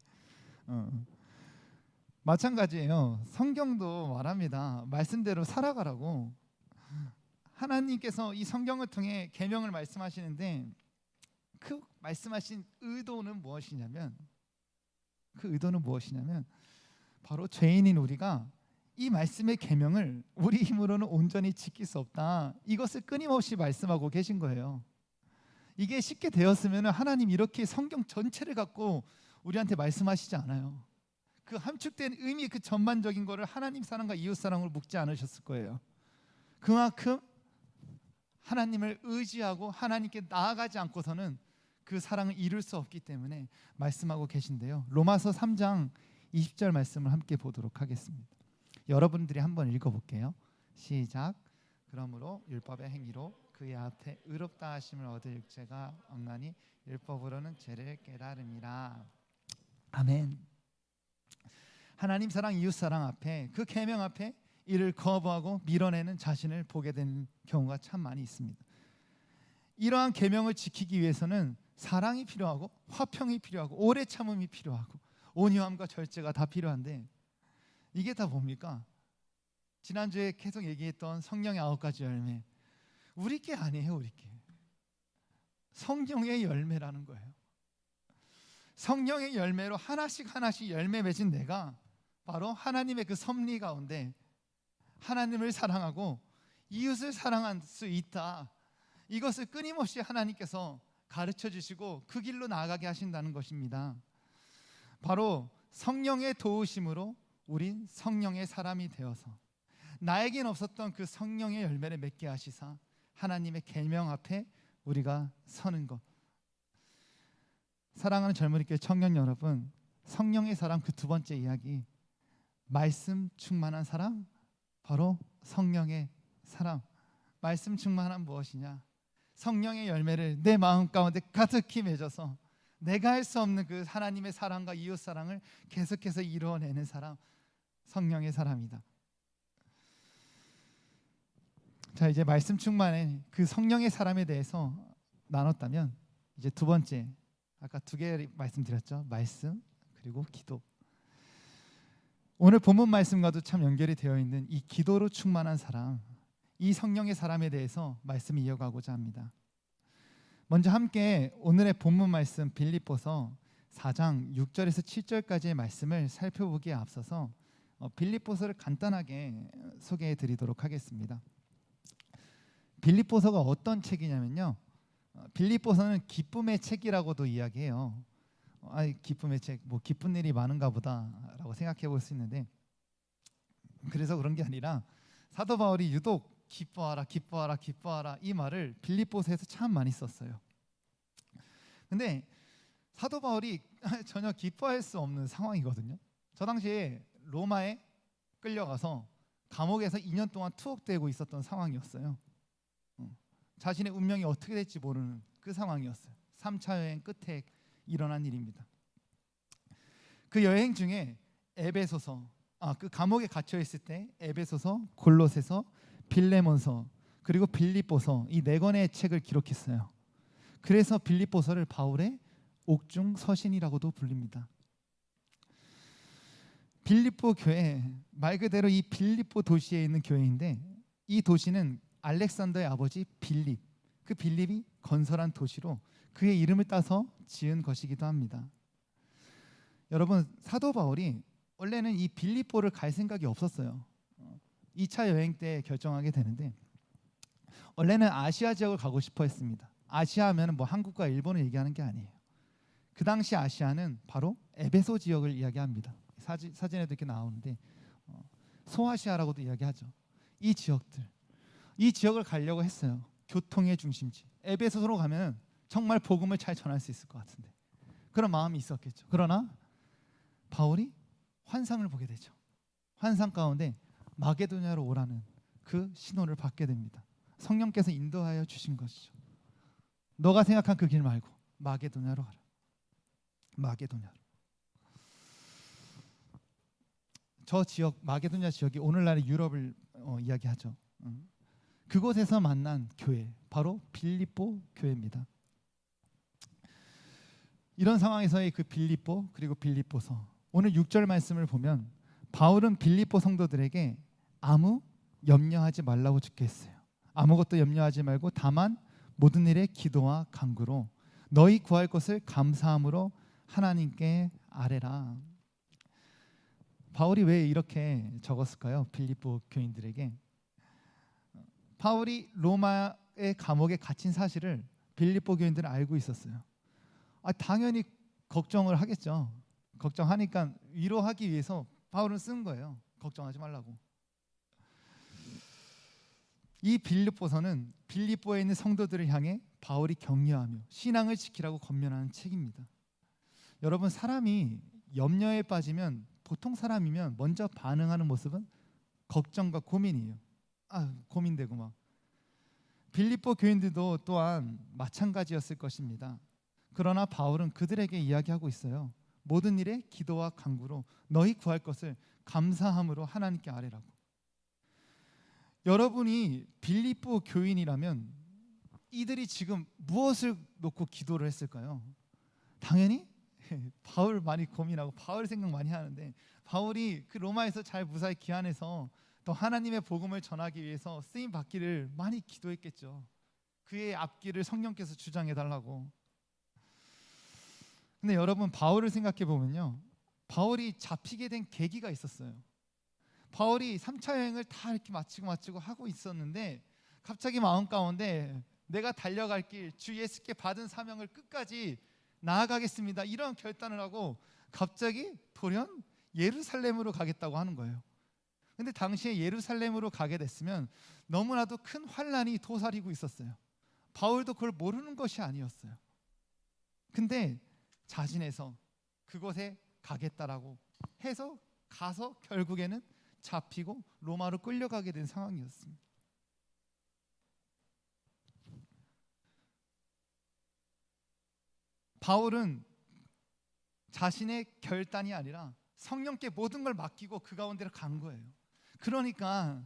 마찬가지예요. 성경도 말합니다. 말씀대로 살아가라고. 하나님께서 이 성경을 통해 계명을 말씀하시는데, 그 말씀하신 의도는 무엇이냐면 바로 죄인인 우리가 이 말씀의 계명을 우리 힘으로는 온전히 지킬 수 없다, 이것을 끊임없이 말씀하고 계신 거예요. 이게 쉽게 되었으면 하나님 이렇게 성경 전체를 갖고 우리한테 말씀하시지 않아요. 그 함축된 의미, 그 전반적인 거를 하나님 사랑과 이웃 사랑으로 묶지 않으셨을 거예요. 그만큼 하나님을 의지하고 하나님께 나아가지 않고서는 그 사랑을 이룰 수 없기 때문에 말씀하고 계신데요. 로마서 3장 20절 말씀을 함께 보도록 하겠습니다. 여러분들이 한번 읽어볼게요. 시작. 그러므로 율법의 행위로 그의 앞에 의롭다 하심을 얻을 육체가 없나니 율법으로는 죄를 깨달음이라. 아멘. 하나님 사랑, 이웃 사랑 앞에, 그 계명 앞에 이를 거부하고 밀어내는 자신을 보게 되는 경우가 참 많이 있습니다. 이러한 계명을 지키기 위해서는 사랑이 필요하고 화평이 필요하고 오래 참음이 필요하고 온유함과 절제가 다 필요한데, 이게 다 뭡니까? 지난주에 계속 얘기했던 성령의 9가지 열매, 우리 게 아니에요. 우리 게 성령의 열매라는 거예요. 성령의 열매로 하나씩 열매 맺은 내가 바로 하나님의 그 섭리 가운데 하나님을 사랑하고 이웃을 사랑할 수 있다, 이것을 끊임없이 하나님께서 가르쳐 주시고 그 길로 나아가게 하신다는 것입니다. 바로 성령의 도우심으로 우린 성령의 사람이 되어서 나에겐 없었던 그 성령의 열매를 맺게 하시사 하나님의 계명 앞에 우리가 서는 것. 사랑하는 젊은이 교회 청년 여러분, 성령의 사람 그 두 번째 이야기, 말씀 충만한 사람, 바로 성령의 사람. 말씀 충만한 무엇이냐? 성령의 열매를 내 마음 가운데 가득히 맺어서 내가 할 수 없는 그 하나님의 사랑과 이웃 사랑을 계속해서 이루어내는 사람, 성령의 사람이다. 자, 이제 말씀 충만의 그 성령의 사람에 대해서 나눴다면, 이제 두 번째, 아까 두 개 말씀드렸죠. 말씀 그리고 기도. 오늘 본문 말씀과도 참 연결이 되어 있는 이 기도로 충만한 사람, 이 성령의 사람에 대해서 말씀을 이어가고자 합니다. 먼저 함께 오늘의 본문 말씀 빌립보서 4장 6절에서 7절까지의 말씀을 살펴보기에 앞서서 빌립보서를 간단하게 소개해 드리도록 하겠습니다. 빌립보서가 어떤 책이냐면요, 빌립보서는 기쁨의 책이라고도 이야기해요. 기쁨의 책, 뭐 기쁜 일이 많은가 보다라고 생각해 볼 수 있는데, 그래서 그런 게 아니라 사도 바울이 유독 기뻐하라 기뻐하라 기뻐하라 이 말을 빌립보서에서 참 많이 썼어요. 근데 사도 바울이 전혀 기뻐할 수 없는 상황이거든요. 저 당시에 로마에 끌려가서 감옥에서 2년 동안 투옥되고 있었던 상황이었어요. 자신의 운명이 어떻게 될지 모르는 그 상황이었어요. 3차 여행 끝에 일어난 일입니다. 그 여행 중에 에베소서, 그 감옥에 갇혀 있을 때 에베소서, 골로새서, 빌레몬서, 그리고 빌립보서 이 4권의 책을 기록했어요. 그래서 빌립보서를 바울의 옥중 서신이라고도 불립니다. 빌립보 교회, 말 그대로 이 빌립보 도시에 있는 교회인데, 이 도시는 알렉산더의 아버지 빌립, 그 빌립이 건설한 도시로 그의 이름을 따서 지은 것이기도 합니다. 여러분, 사도 바울이 원래는 이 빌립보를 갈 생각이 없었어요. 2차 여행 때 결정하게 되는데, 원래는 아시아 지역을 가고 싶어 했습니다. 아시아 하면 뭐 한국과 일본을 얘기하는 게 아니에요. 그 당시 아시아는 바로 에베소 지역을 이야기합니다. 사진에도 이렇게 나오는데 소아시아라고도 이야기하죠. 이 지역을 가려고 했어요. 교통의 중심지. 에베소로 가면 정말 복음을 잘 전할 수 있을 것 같은데 그런 마음이 있었겠죠. 그러나 바울이 환상을 보게 되죠. 환상 가운데 마게도냐로 오라는 그 신호를 받게 됩니다. 성령께서 인도하여 주신 것이죠. 너가 생각한 그 길 말고 마게도냐로 가라. 마게도냐로. 저 지역, 마게도냐 지역이 오늘날의 유럽을 이야기하죠. 그곳에서 만난 교회, 바로 빌립보 교회입니다. 이런 상황에서의 그 빌립보, 그리고 빌립보서, 오늘 6절 말씀을 보면 바울은 빌립보 성도들에게 아무 염려하지 말라고 적혀있어요. 아무것도 염려하지 말고 다만 모든 일에 기도와 간구로 너희 구할 것을 감사함으로 하나님께 아뢰라. 바울이 왜 이렇게 적었을까요? 빌립보 교인들에게. 바울이 로마의 감옥에 갇힌 사실을 빌립보 교인들은 알고 있었어요. 당연히 걱정을 하겠죠. 걱정하니까 위로하기 위해서 바울은 쓴 거예요. 걱정하지 말라고. 이 빌립보서는 빌립보에 있는 성도들을 향해 바울이 격려하며 신앙을 지키라고 권면하는 책입니다. 여러분, 사람이 염려에 빠지면, 보통 사람이면 먼저 반응하는 모습은 걱정과 고민이에요. 고민되고 막. 빌립보 교인들도 또한 마찬가지였을 것입니다. 그러나 바울은 그들에게 이야기하고 있어요. 모든 일에 기도와 간구로 너희 구할 것을 감사함으로 하나님께 아뢰라고. 여러분이 빌립보 교인이라면 이들이 지금 무엇을 놓고 기도를 했을까요? 당연히 바울 많이 고민하고 바울 생각 많이 하는데, 바울이 그 로마에서 잘 무사히 귀환해서 또 하나님의 복음을 전하기 위해서 쓰임 받기를 많이 기도했겠죠. 그의 앞길을 성령께서 주장해 달라고. 근데 여러분, 바울을 생각해 보면요, 바울이 잡히게 된 계기가 있었어요. 바울이 3차 여행을 다 이렇게 마치고 하고 있었는데 갑자기 마음 가운데 내가 달려갈 길, 주 예수께 받은 사명을 끝까지 나아가겠습니다, 이런 결단을 하고 갑자기 돌연 예루살렘으로 가겠다고 하는 거예요. 근데 당시에 예루살렘으로 가게 됐으면 너무나도 큰 환란이 도사리고 있었어요. 바울도 그걸 모르는 것이 아니었어요. 근데 자진해서 그곳에 가겠다라고 해서 가서 결국에는 잡히고 로마로 끌려가게 된 상황이었습니다. 바울은 자신의 결단이 아니라 성령께 모든 걸 맡기고 그 가운데로 간 거예요. 그러니까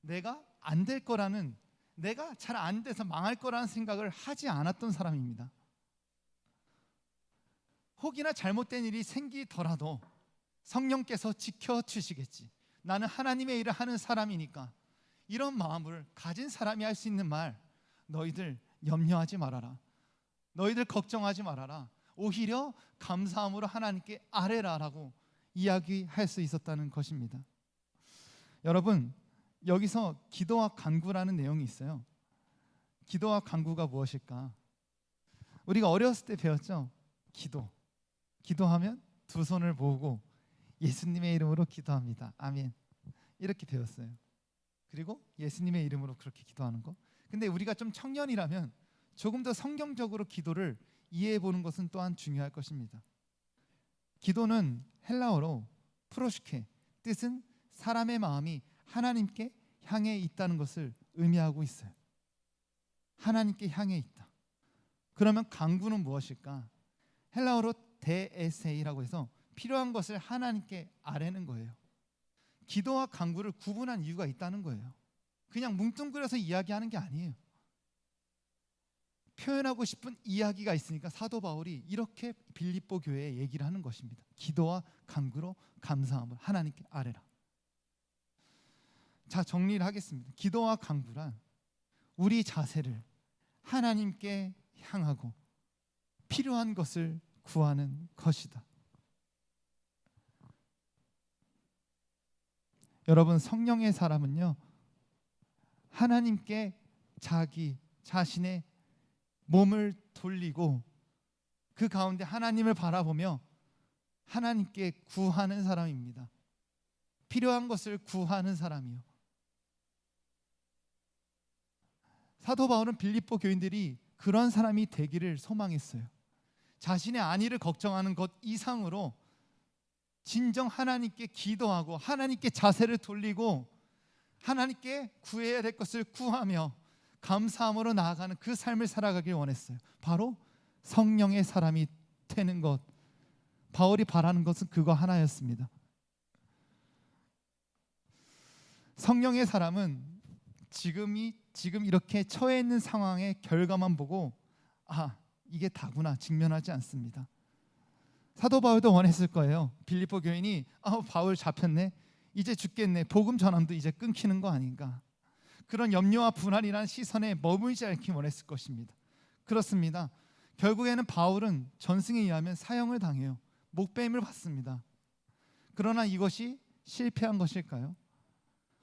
내가 안 될 거라는, 내가 잘 안 돼서 망할 거라는 생각을 하지 않았던 사람입니다. 혹이나 잘못된 일이 생기더라도 성령께서 지켜주시겠지, 나는 하나님의 일을 하는 사람이니까, 이런 마음을 가진 사람이 할 수 있는 말, 너희들 염려하지 말아라, 너희들 걱정하지 말아라, 오히려 감사함으로 하나님께 아뢰라라고 이야기할 수 있었다는 것입니다. 여러분, 여기서 기도와 간구라는 내용이 있어요. 기도와 간구가 무엇일까? 우리가 어렸을 때 배웠죠? 기도하면 두 손을 모으고 예수님의 이름으로 기도합니다. 아멘. 이렇게 배웠어요. 그리고 예수님의 이름으로 그렇게 기도하는 거. 근데 우리가 좀 청년이라면 조금 더 성경적으로 기도를 이해해 보는 것은 또한 중요할 것입니다. 기도는 헬라어로 프로슈케, 뜻은 사람의 마음이 하나님께 향해 있다는 것을 의미하고 있어요. 하나님께 향해 있다. 그러면 간구는 무엇일까? 헬라어로 데에세이라고 해서 필요한 것을 하나님께 아뢰는 거예요. 기도와 간구를 구분한 이유가 있다는 거예요. 그냥 뭉뚱그려서 이야기하는 게 아니에요. 표현하고 싶은 이야기가 있으니까 사도 바울이 이렇게 빌립보 교회에 얘기를 하는 것입니다. 기도와 간구로 감사함을 하나님께 아뢰라. 자, 정리를 하겠습니다. 기도와 간구란 우리 자세를 하나님께 향하고 필요한 것을 구하는 것이다. 여러분, 성령의 사람은요, 하나님께 자기 자신의 몸을 돌리고 그 가운데 하나님을 바라보며 하나님께 구하는 사람입니다. 필요한 것을 구하는 사람이요. 사도 바울은 빌립보 교인들이 그런 사람이 되기를 소망했어요. 자신의 안위를 걱정하는 것 이상으로 진정 하나님께 기도하고 하나님께 자세를 돌리고 하나님께 구해야 될 것을 구하며 감사함으로 나아가는 그 삶을 살아가길 원했어요. 바로 성령의 사람이 되는 것. 바울이 바라는 것은 그거 하나였습니다. 성령의 사람은 지금 이렇게 처해 있는 상황의 결과만 보고 이게 다구나 직면하지 않습니다. 사도 바울도 원했을 거예요. 빌립보 교인이 바울 잡혔네, 이제 죽겠네, 복음 전함도 이제 끊기는 거 아닌가, 그런 염려와 불안이라는 시선에 머물지 않기 원했을 것입니다. 그렇습니다. 결국에는 바울은 전승에 의하면 사형을 당해요. 목배임을 받습니다. 그러나 이것이 실패한 것일까요?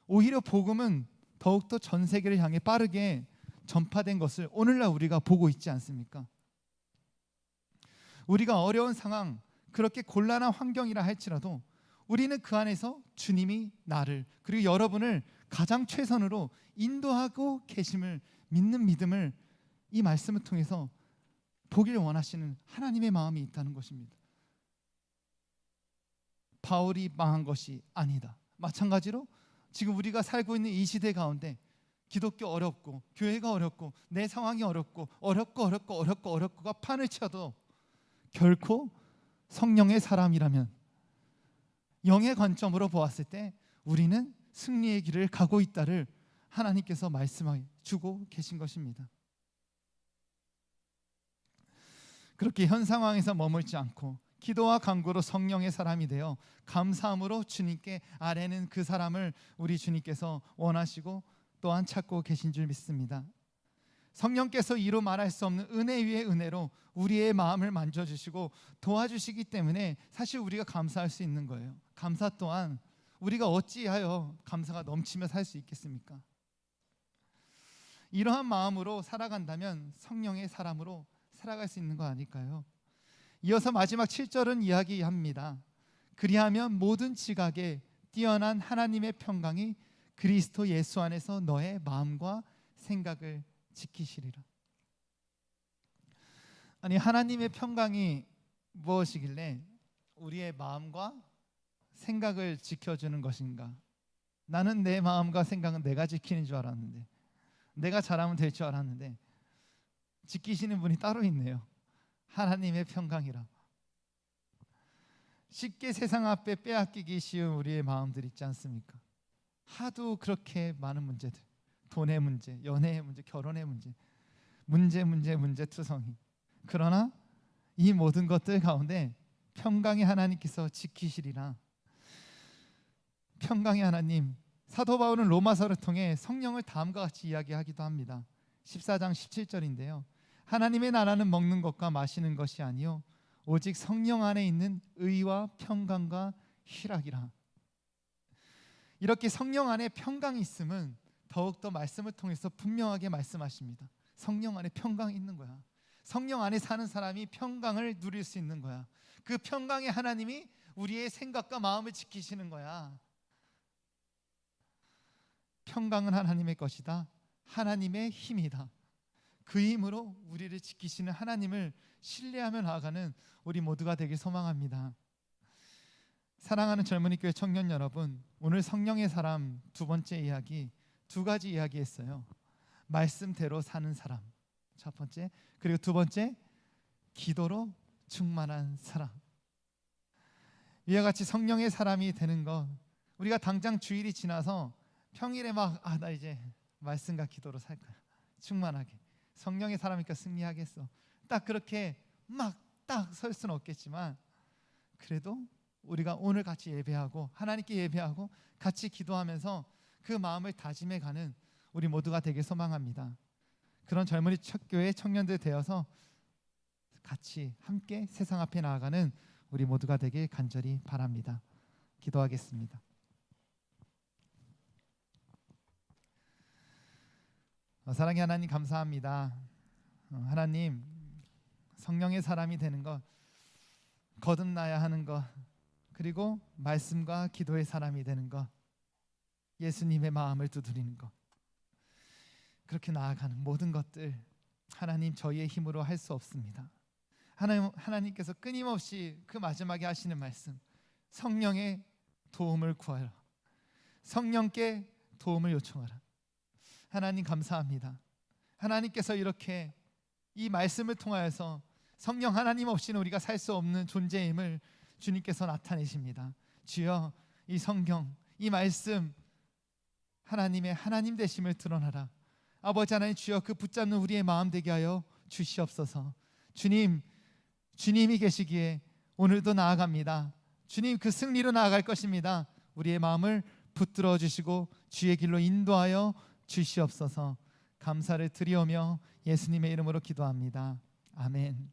오히려 복음은 더욱더 전 세계를 향해 빠르게 전파된 것을 오늘날 우리가 보고 있지 않습니까? 우리가 어려운 상황, 그렇게 곤란한 환경이라 할지라도 우리는 그 안에서 주님이 나를 그리고 여러분을 가장 최선으로 인도하고 계심을 믿는 믿음을 이 말씀을 통해서 보기를 원하시는 하나님의 마음이 있다는 것입니다. 바울이 망한 것이 아니다. 마찬가지로 지금 우리가 살고 있는 이 시대 가운데 기독교 어렵고 교회가 어렵고 내 상황이 어렵고가 판을 쳐도 결코 성령의 사람이라면 영의 관점으로 보았을 때 우리는 승리의 길을 가고 있다를 하나님께서 말씀해 주고 계신 것입니다. 그렇게 현 상황에서 머물지 않고 기도와 간구로 성령의 사람이 되어 감사함으로 주님께 아뢰는 그 사람을 우리 주님께서 원하시고 또한 찾고 계신 줄 믿습니다. 성령께서 이루 말할 수 없는 은혜 위에 은혜로 우리의 마음을 만져주시고 도와주시기 때문에 사실 우리가 감사할 수 있는 거예요. 감사 또한 우리가 어찌하여 감사가 넘치며 살 수 있겠습니까? 이러한 마음으로 살아간다면 성령의 사람으로 살아갈 수 있는 거 아닐까요? 이어서 마지막 7절은 이야기합니다. 그리하면 모든 지각에 뛰어난 하나님의 평강이 그리스도 예수 안에서 너의 마음과 생각을 지키시리라. 아니, 하나님의 평강이 무엇이길래 우리의 마음과 생각을 지켜주는 것인가? 나는 내 마음과 생각은 내가 지키는 줄 알았는데, 내가 잘하면 될 줄 알았는데 지키시는 분이 따로 있네요. 하나님의 평강이라. 쉽게 세상 앞에 빼앗기기 쉬운 우리의 마음들 있지 않습니까? 하도 그렇게 많은 문제들, 돈의 문제, 연애의 문제, 결혼의 문제투성이. 그러나 이 모든 것들 가운데 평강의 하나님께서 지키시리라. 평강의 하나님, 사도 바울은 로마서를 통해 성령을 다음과 같이 이야기하기도 합니다. 14장 17절인데요. 하나님의 나라는 먹는 것과 마시는 것이 아니요 오직 성령 안에 있는 의와 평강과 희락이라. 이렇게 성령 안에 평강이 있음은 더욱더 말씀을 통해서 분명하게 말씀하십니다. 성령 안에 평강이 있는 거야. 성령 안에 사는 사람이 평강을 누릴 수 있는 거야. 그 평강의 하나님이 우리의 생각과 마음을 지키시는 거야. 평강은 하나님의 것이다. 하나님의 힘이다. 그 힘으로 우리를 지키시는 하나님을 신뢰하며 나아가는 우리 모두가 되길 소망합니다. 사랑하는 젊은이 교회 청년 여러분, 오늘 성령의 사람 두 번째 이야기, 두 가지 이야기했어요. 말씀대로 사는 사람, 첫 번째. 그리고 두 번째, 기도로 충만한 사람. 이와 같이 성령의 사람이 되는 것, 우리가 당장 주일이 지나서 평일에 막 나 이제 말씀과 기도로 살 거야, 충만하게 성령의 사람이니까 승리하겠어, 딱 그렇게 막 딱 설 수는 없겠지만, 그래도 우리가 오늘 같이 예배하고 하나님께 예배하고 같이 기도하면서 그 마음을 다짐해가는 우리 모두가 되길 소망합니다. 그런 젊은이 첫교회 청년들 되어서 같이 함께 세상 앞에 나아가는 우리 모두가 되길 간절히 바랍니다. 기도하겠습니다. 사랑의 하나님, 감사합니다. 하나님, 성령의 사람이 되는 것, 거듭나야 하는 것, 그리고 말씀과 기도의 사람이 되는 것, 예수님의 마음을 두드리는 것, 그렇게 나아가는 모든 것들 하나님, 저희의 힘으로 할 수 없습니다. 하나님께서 끊임없이 그 마지막에 하시는 말씀, 성령의 도움을 구하라, 성령께 도움을 요청하라. 하나님 감사합니다. 하나님께서 이렇게 이 말씀을 통하여서 성령 하나님 없이는 우리가 살 수 없는 존재임을 주님께서 나타내십니다. 주여, 이 성경, 이 말씀, 하나님의 하나님 되심을 드러나라. 아버지 하나님, 주여, 그 붙잡는 우리의 마음 되게 하여 주시옵소서. 주님, 주님이 계시기에 오늘도 나아갑니다. 주님, 그 승리로 나아갈 것입니다. 우리의 마음을 붙들어 주시고 주의 길로 인도하여 주시옵소서. 감사를 드리오며 예수님의 이름으로 기도합니다. 아멘.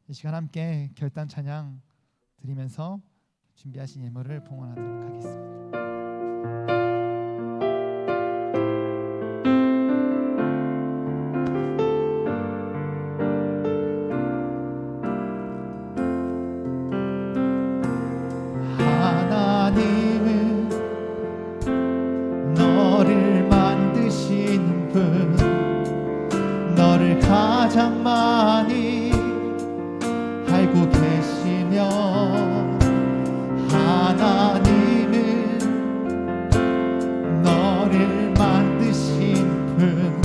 이 시간 함께 결단 찬양 드리면서 준비하신 예물을 봉헌하도록 하겠습니다. 하나님은 너를 만드신 분, 너를 가장 많이 알고 계시며, 하나님은 너를 만드신 분,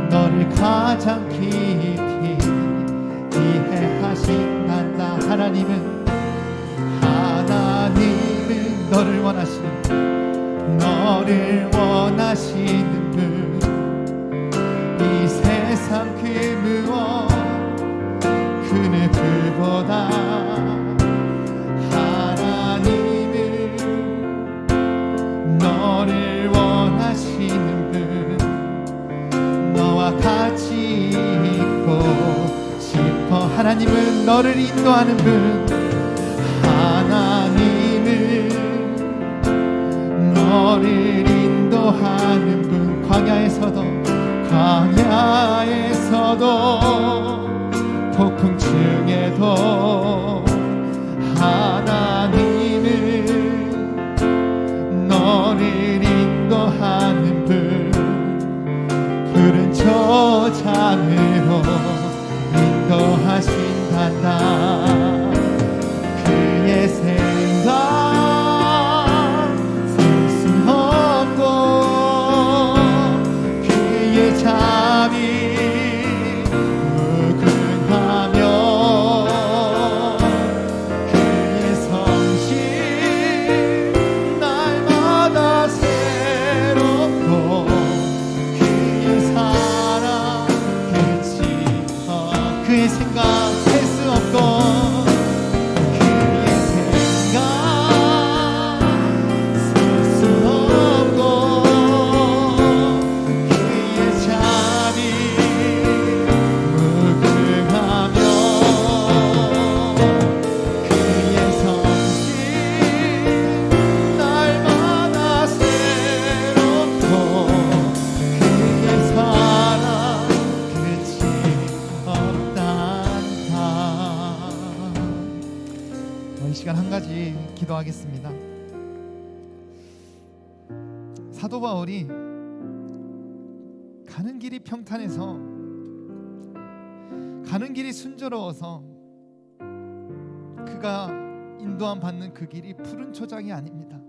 너를 가장 깊이 이해하신단다. 하나님은 너를 원하시는, 너를 원하시는 분, 이 세상 그 무엇 그 누구보다 하나님은 너를 원하시는 분, 너와 같이 있고 싶어. 하나님은 너를 인도하는 분, 하나님은 너를 인도하는 분, 광야에서도 폭풍 중에도 하나님은 너를 인도하는 분, 푸른 초장으로 인도하신단다. 그의 생각 잠이 무궁하며 이 시간 한 가지 기도하겠습니다. 사도 바울이 가는 길이 평탄해서, 가는 길이 순조로워서 그가 인도함 받는 그 길이 푸른 초장이 아닙니다.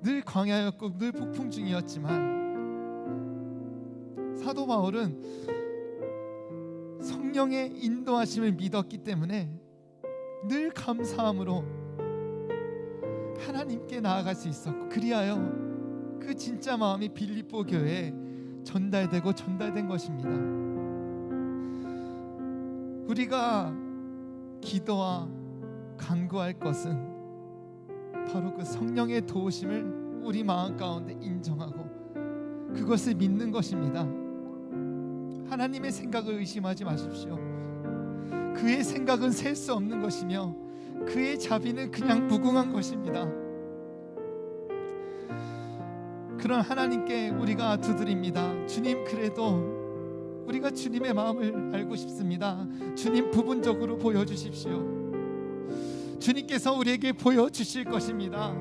늘 광야였고 늘 폭풍 중이었지만 사도 바울은 성령의 인도하심을 믿었기 때문에 늘 감사함으로 하나님께 나아갈 수 있었고, 그리하여 그 진짜 마음이 빌립보 교회에 전달된 것입니다. 우리가 기도와 간구할 것은 바로 그 성령의 도우심을 우리 마음 가운데 인정하고 그것을 믿는 것입니다. 하나님의 생각을 의심하지 마십시오. 그의 생각은 셀 수 없는 것이며 그의 자비는 그냥 무궁한 것입니다. 그런 하나님께 우리가 두드립니다. 주님, 그래도 우리가 주님의 마음을 알고 싶습니다. 주님, 부분적으로 보여주십시오. 주님께서 우리에게 보여주실 것입니다.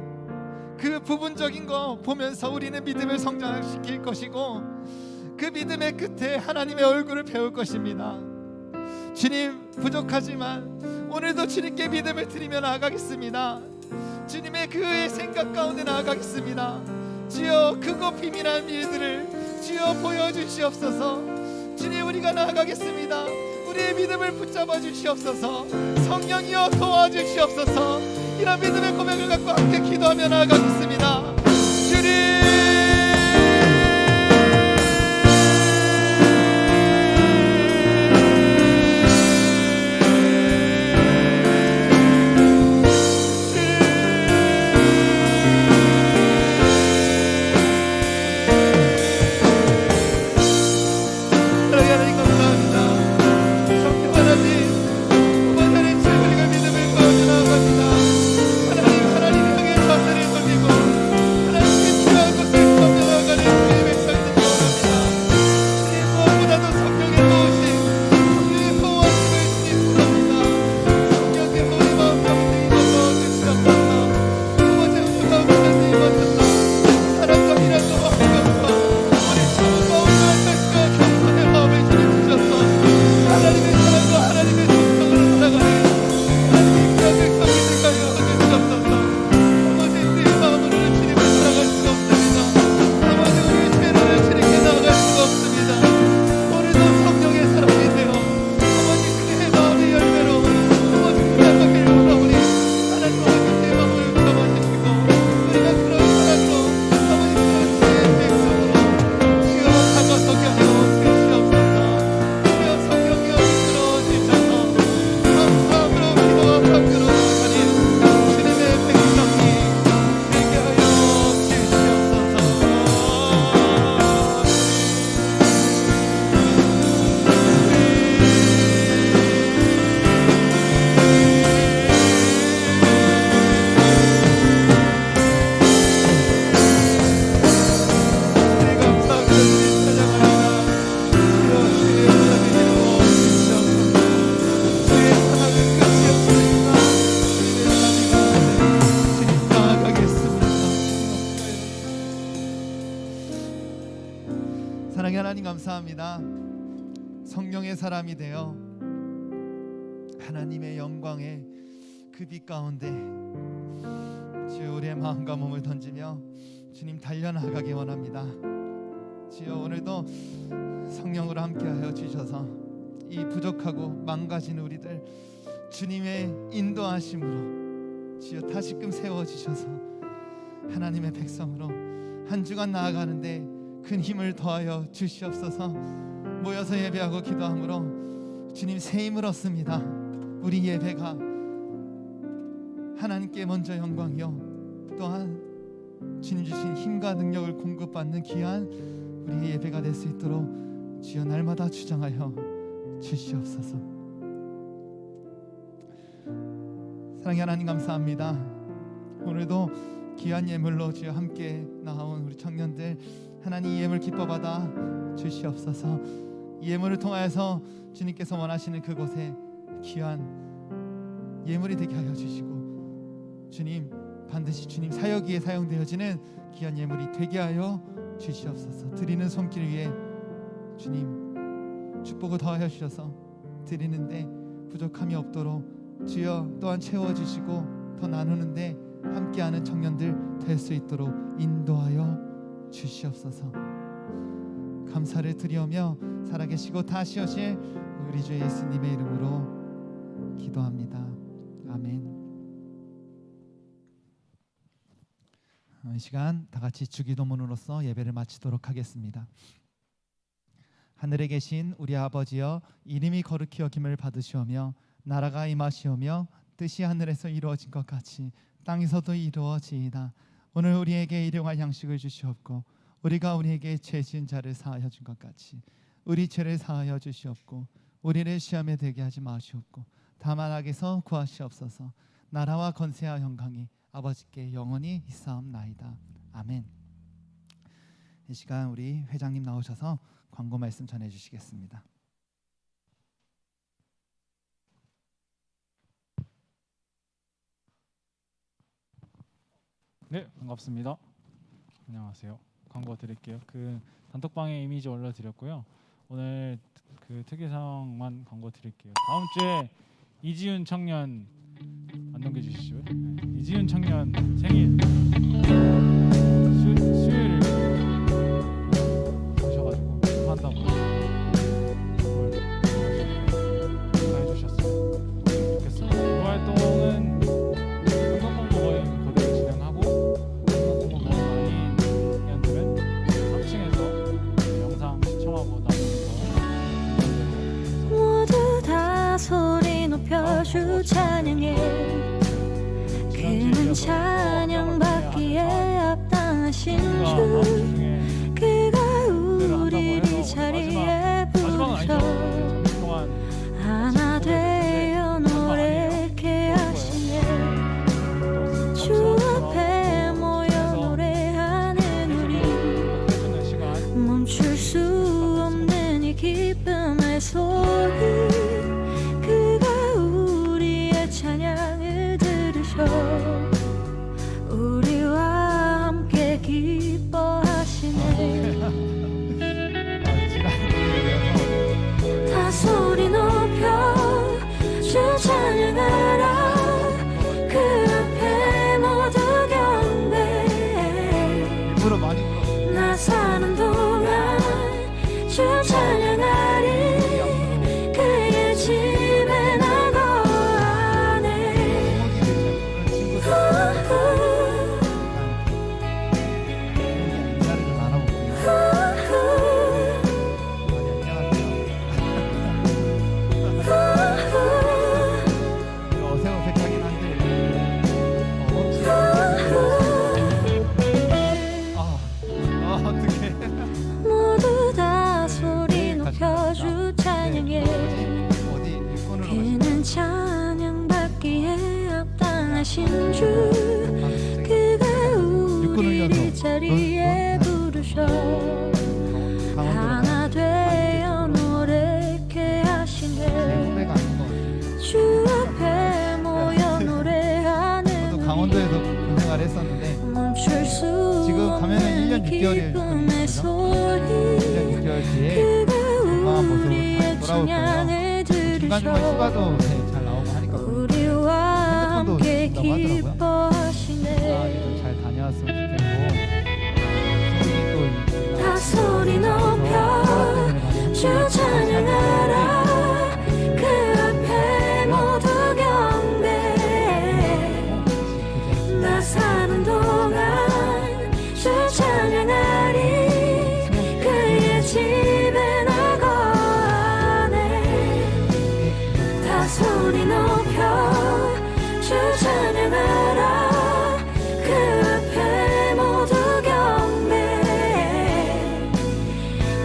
그 부분적인 거 보면서 우리는 믿음을 성장시킬 것이고, 그 믿음의 끝에 하나님의 얼굴을 배울 것입니다. 주님, 부족하지만 오늘도 주님께 믿음을 드리며 나아가겠습니다. 주님의 그의 생각 가운데 나아가겠습니다. 주여, 크고 비밀한 일들을 주여 보여주시옵소서. 주님, 우리가 나아가겠습니다. 우리의 믿음을 붙잡아 주시옵소서. 성령이여 도와주시옵소서. 이런 믿음의 고백을 갖고 함께 기도하며 나아가겠습니다. 주님, 사랑의 하나님, 감사합니다. 성령의 사람이 되어 하나님의 영광의 그 빛 가운데 주여, 우리의 마음과 몸을 던지며 주님 달려나가기 원합니다. 주여, 오늘도 성령으로 함께하여 주셔서 이 부족하고 망가진 우리들 주님의 인도하심으로 주여 다시금 세워주셔서 하나님의 백성으로 한 주간 나아가는데 큰 힘을 더하여 주시옵소서. 모여서 예배하고 기도함으로 주님 새 힘을 얻습니다. 우리 예배가 하나님께 먼저 영광이요 또한 주님 주신 힘과 능력을 공급받는 귀한 우리의 예배가 될 수 있도록 주여 날마다 주장하여 주시옵소서. 사랑의 하나님, 감사합니다. 오늘도 귀한 예물로 주여 함께 나온 우리 청년들 하나님, 이 예물 기뻐 받아 주시옵소서. 이 예물을 통하여서 주님께서 원하시는 그곳에 귀한 예물이 되게 하여 주시고 주님 반드시 주님 사역위에 사용되어지는 귀한 예물이 되게 하여 주시옵소서. 드리는 손길 위에 주님 축복을 더하여 주셔서 드리는데 부족함이 없도록 주여 또한 채워주시고 더 나누는데 함께하는 청년들 될 수 있도록 인도하여 주시옵소서. 감사를 드리오며 살아계시고 다시 오실 우리 주 예수님의 이름으로 기도합니다. 아멘. 이 시간 다 같이 주기도문으로서 예배를 마치도록 하겠습니다. 하늘에 계신 우리 아버지여, 이름이 거룩히 여김을 받으시오며 나라가 임하시오며 뜻이 하늘에서 이루어진 것 같이 땅에서도 이루어지이다. 오늘 우리에게 일용할 양식을 주시옵고 우리가 우리에게 죄 지은 자를 사하여 준 것 같이 우리 죄를 사하여 주시옵고 우리를 시험에 들게 하지 마시옵고 다만 악에서 구하시옵소서. 나라와 권세와 영광이 아버지께 영원히 있사옵나이다. 아멘. 이 시간 우리 회장님 나오셔서 광고 말씀 전해 주시겠습니다. 네, 반갑습니다. 안녕하세요. 광고 드릴게요. 그 단톡방에 이미지 올려드렸고요. 오늘 그 특이사항만 광고 드릴게요. 다음 주에 이지윤 청년 안 넘겨주시죠? 네, 이지윤 청년 생일 수요일을 오셔가지고 축하한다고 축하해 주셨어요. 좋겠습니다. 그 활동은 건강공부 모임 그대로 진행하고 건강공부 모임 아닌 청년들은 3층에서 영상 시청하고 나누는 거 모두 다 소리 높여주 찬양해. 그는 찬양받기에 합당하신 주, 그가 우리를 자리에 부르셔 하나 되어 노래케 하시네. 주 앞에 모여 노래하는 우리, 멈출 수 없는 이 기쁨의 소리, 그가 우리의 찬양을 들으셔 우리와 함께 기뻐하시네. 다 소리 높여 주 찬양하라. 그 앞에 모두 경배해. 일부러 많이 불어. 나 사는 동안 주 찬양하리. 그의 집에 나 거하네. 인사를 좀 나눠볼게요. 어색어색하긴 한데 어떡해. 모두 다 소리 높여주 찬양해. 어디 일본으로 그는 찬양받기에 합당하신 주, 그가 우리를 자리에 부르셔 하나 되어 노래케 하시네. 후배가 아닌 것 같아요. 주 앞에 모여 노래하는 저도 강원도에서 군생활 했었는데 멈출 수 지금 가면은 1년 없는 6개월이에요. 기쁨의 1년 소리, 6개월 뒤에 건강한 모습으로 우리의 다시 돌아올 거예요. 찬양을 중간중간 들으셔 휴가도 잘 나오고 하니까 우리와 핸드폰도 함께 준다고 하더라고요. 기뻐하시네. 잘 다녀왔으면 좋겠고 다 소리 높여 주 찬양하라. 그 앞에 모두 경배해. 나 사는 동안 주 찬양하리. 그의 집에 나 거하네. 다 소리 높여 주 찬양하라. 그 앞에 모두 경배해.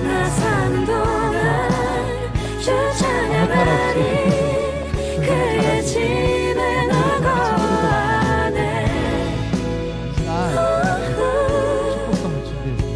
나 사는 동안 주 찬양하리. 그의 집에 나 거하네. 축복성을 준비했습니다.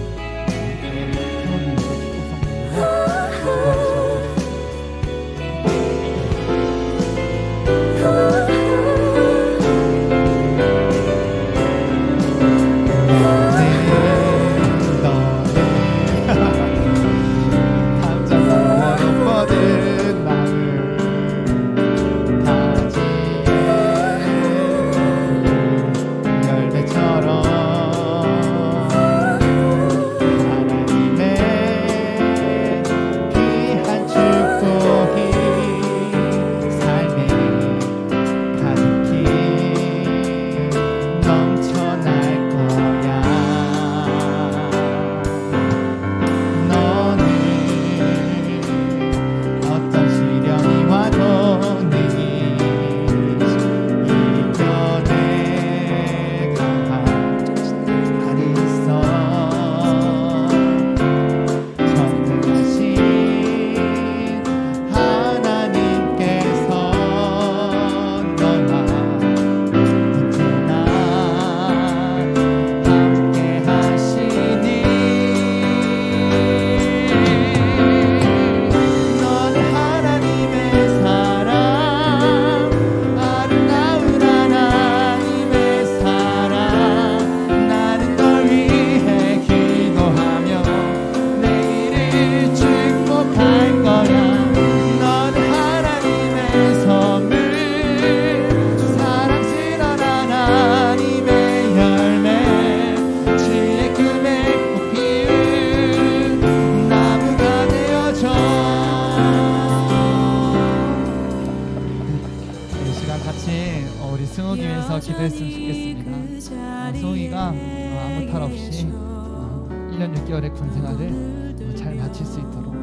같이 우리 승욱이 위해서 기도했으면 좋겠습니다. 승욱이가 아무 탈 없이 1년 6개월의 군 생활을 잘 마칠 수 있도록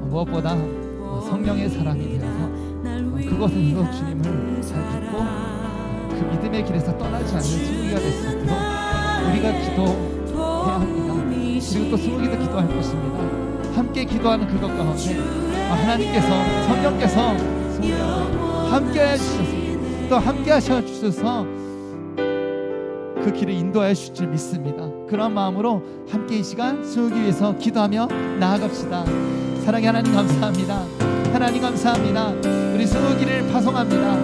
무엇보다 성령의 사람이 되어서 그곳에서 주님을 잘 믿고 그 믿음의 길에서 떠나지 않는 승욱이가 될 수 있도록 우리가 기도해야 합니다. 그리고 또 승욱이도 기도할 것입니다. 함께 기도하는 그것 가운데 하나님께서 성령께서 승욱이와 함께 해주셔서 또 함께 하셔주셔서 그 길을 인도하여 주실 줄 믿습니다. 그런 마음으로 함께 이 시간 승욱이 위해서 기도하며 나아갑시다. 사랑의 하나님 감사합니다. 하나님 감사합니다. 우리 승욱이를 파송합니다.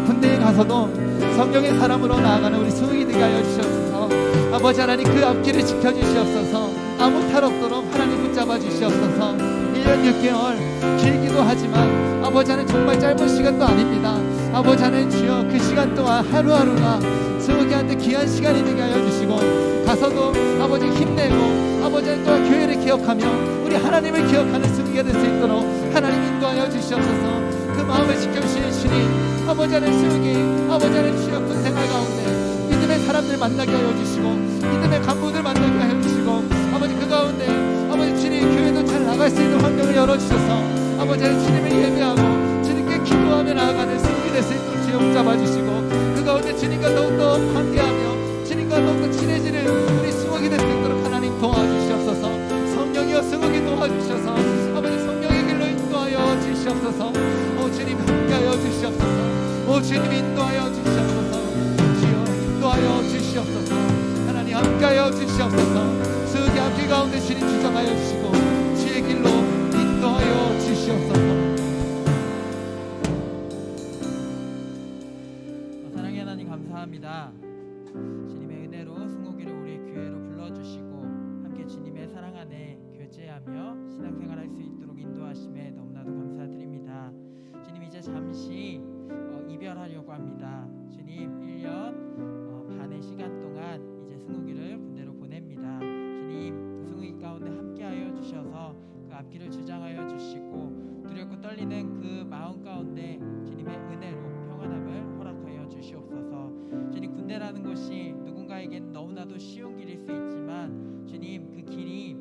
군대에 가서도 성령의 사람으로 나아가는 우리 승욱이 되게 하여 주시옵소서. 아버지 하나님 그 앞길을 지켜주시옵소서. 아무 탈 없도록 하나님 붙잡아 주시옵소서. 1년 6개월 길기도 하지만 아버지 하나님 정말 짧은 시간도 아닙니다. 아버지 하나님 주여 그 시간 동안 하루하루가 승욱이한테 귀한 시간이 되게 하여 주시고 가서도 아버지 힘내고 아버지 하나님 또한 교회를 기억하며 우리 하나님을 기억하는 승욱이가 될 수 있도록 하나님 인도하여 주시옵소서. 그 마음을 지켜주시는 주님 아버지 하나님 승욱이 아버지 하나님 주여 군 생활 가운데 믿음의 사람들 만나게 하여 주시고 믿음의 간부들 만나게 하여 주시고 아버지 그 가운데 아버지 주님 교회도 잘 나갈 수 있는 환경을 열어주셔서 아버지 하나님 주님을 예배하고 주님께 기도하며 나아가는 승욱이 될 수 있도록 주여 붙잡아 주시고 그 가운데 주님과 더욱더 관계하며 주님과 더욱더 친해지는 우리 승욱이 될 수 있도록 하나님 도와주시옵소서. 성령이여 승욱이 도와주셔서 아버지 성령의 길로 인도하여 주시옵소서. 오 주님 함께하여 주시옵소서. 오 주님 인도하여 주시옵소서. 주여 인도하여 주시옵소서. 하나님 함께하여 주시옵소서. 승욱이 앞길 가운데 주님 주장하여 주시고 주의 길로 인도하여 주시옵소서. 사랑의 하나님 감사합니다. 주님의 은혜로 승욱이를 우리 교회로 불러주시고 함께 주님의 사랑 안에 교제하며 신앙생활할 수 있도록 인도하심에 너무나도 감사드립니다. 주님 이제 잠시 이별하려고 합니다. 주님 1년 반의 시간 동안 이제 승욱이를 군대로 보냅니다. 주님 그 승욱이 가운데 함께하여 주셔서 그 앞길을 주장하여 주시고 두렵고 떨리는 그 마음 가운데 주님의 은혜로 평안함을 허락하여 주시옵소서. 주님 군대라는 것이 누군가에겐 너무나도 쉬운 길일 수 있지만 주님 그 길이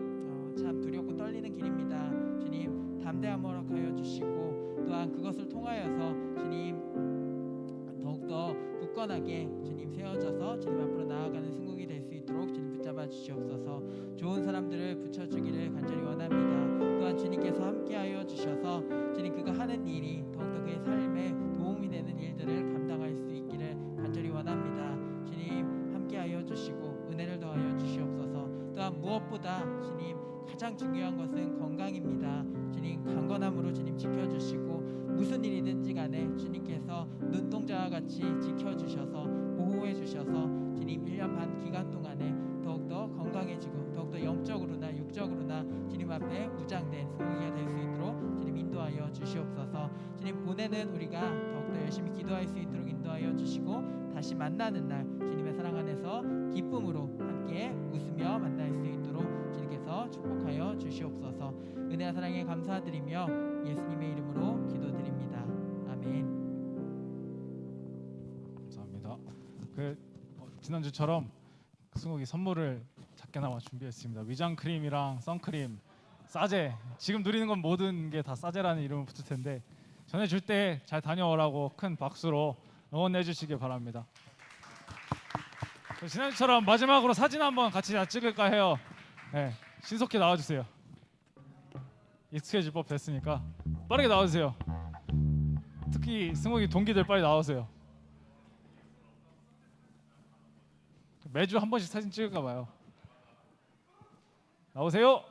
참 두렵고 떨리는 길입니다. 주님 담대함 허락하여 주시고 또한 그것을 통하여서 주님 더욱더 굳건하게 주님 세워져서 주님 앞으로 나아가는 승국이 될 수 있도록 주님 붙잡아 주시옵소서. 좋은 사람들을 붙여주기를 간절히 원합니다. 또한 주님께서 함께하여 주셔서 주님 그가 하는 일이 더욱더 그의 삶에 도움이 되는 일들을 감당할 수 있기를 간절히 원합니다. 주님 함께하여 주시고 은혜를 더하여 주시옵소서. 또한 무엇보다 주님 가장 중요한 것은 건강입니다. 주님 강건함으로 주님 지켜주시고 무슨 일이든지 간에 주님께서 눈동자와 같이 지켜주셔서 보호해주셔서 주님 1년 반 기간 동안에 더욱더 건강해지고 더욱더 영적으로나 육적으로나 주님 앞에 무장된 승리가 될 수 있도록 주님 인도하여 주시옵소서. 주님 보내는 우리가 더욱더 열심히 기도할 수 있도록 인도하여 주시고 다시 만나는 날 주님의 사랑 안에서 기쁨으로 함께 웃으며 만날 수 있도록 주님께서 축복하여 주시옵소서. 은혜와 사랑에 감사드리며 예수님의 이름으로 기도드립니다. 아멘. 감사합니다. 지난주처럼 승욱이 선물을 작게나마 준비했습니다. 위장 크림이랑 선크림, 싸제. 지금 누리는 건 모든 게 다 싸제라는 이름을 붙을 텐데 전해줄 때 잘 다녀오라고 큰 박수로 응원해 주시길 바랍니다. 지난주처럼 마지막으로 사진 한번 같이 찍을까 해요. 네, 신속히 나와주세요. 익숙해질 법 됐으니까 빠르게 나와주세요. 특히 승욱이 동기들 빨리 나오세요. 매주 한 번씩 사진 찍을까 봐요. 나오세요.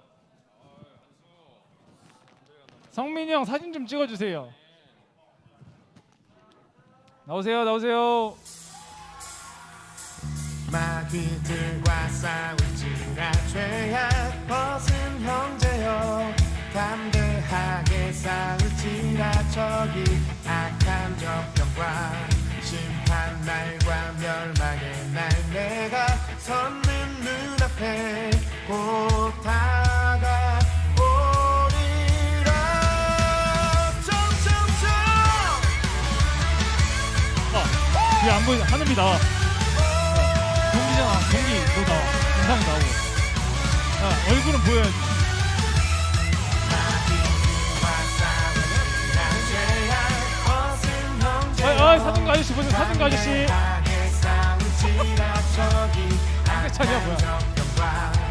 성민이 형 사진 좀 찍어주세요. 나오세요. 마귀들과 싸울지라 죄악 벗은 형제여 담대하게 싸울지라 저기 악한 적병과 심판 날과 멸망의 날 내가 섰는 눈앞에 곧 다가오리라. 청청청 그게 안 보이 하늘이 나와. 동기잖아. 동기 너 나와. 인상이 나오고. 얼굴은 보여야지. 사진가 아저씨 보세요. 사진가 아저씨. 상대창이야 뭐야?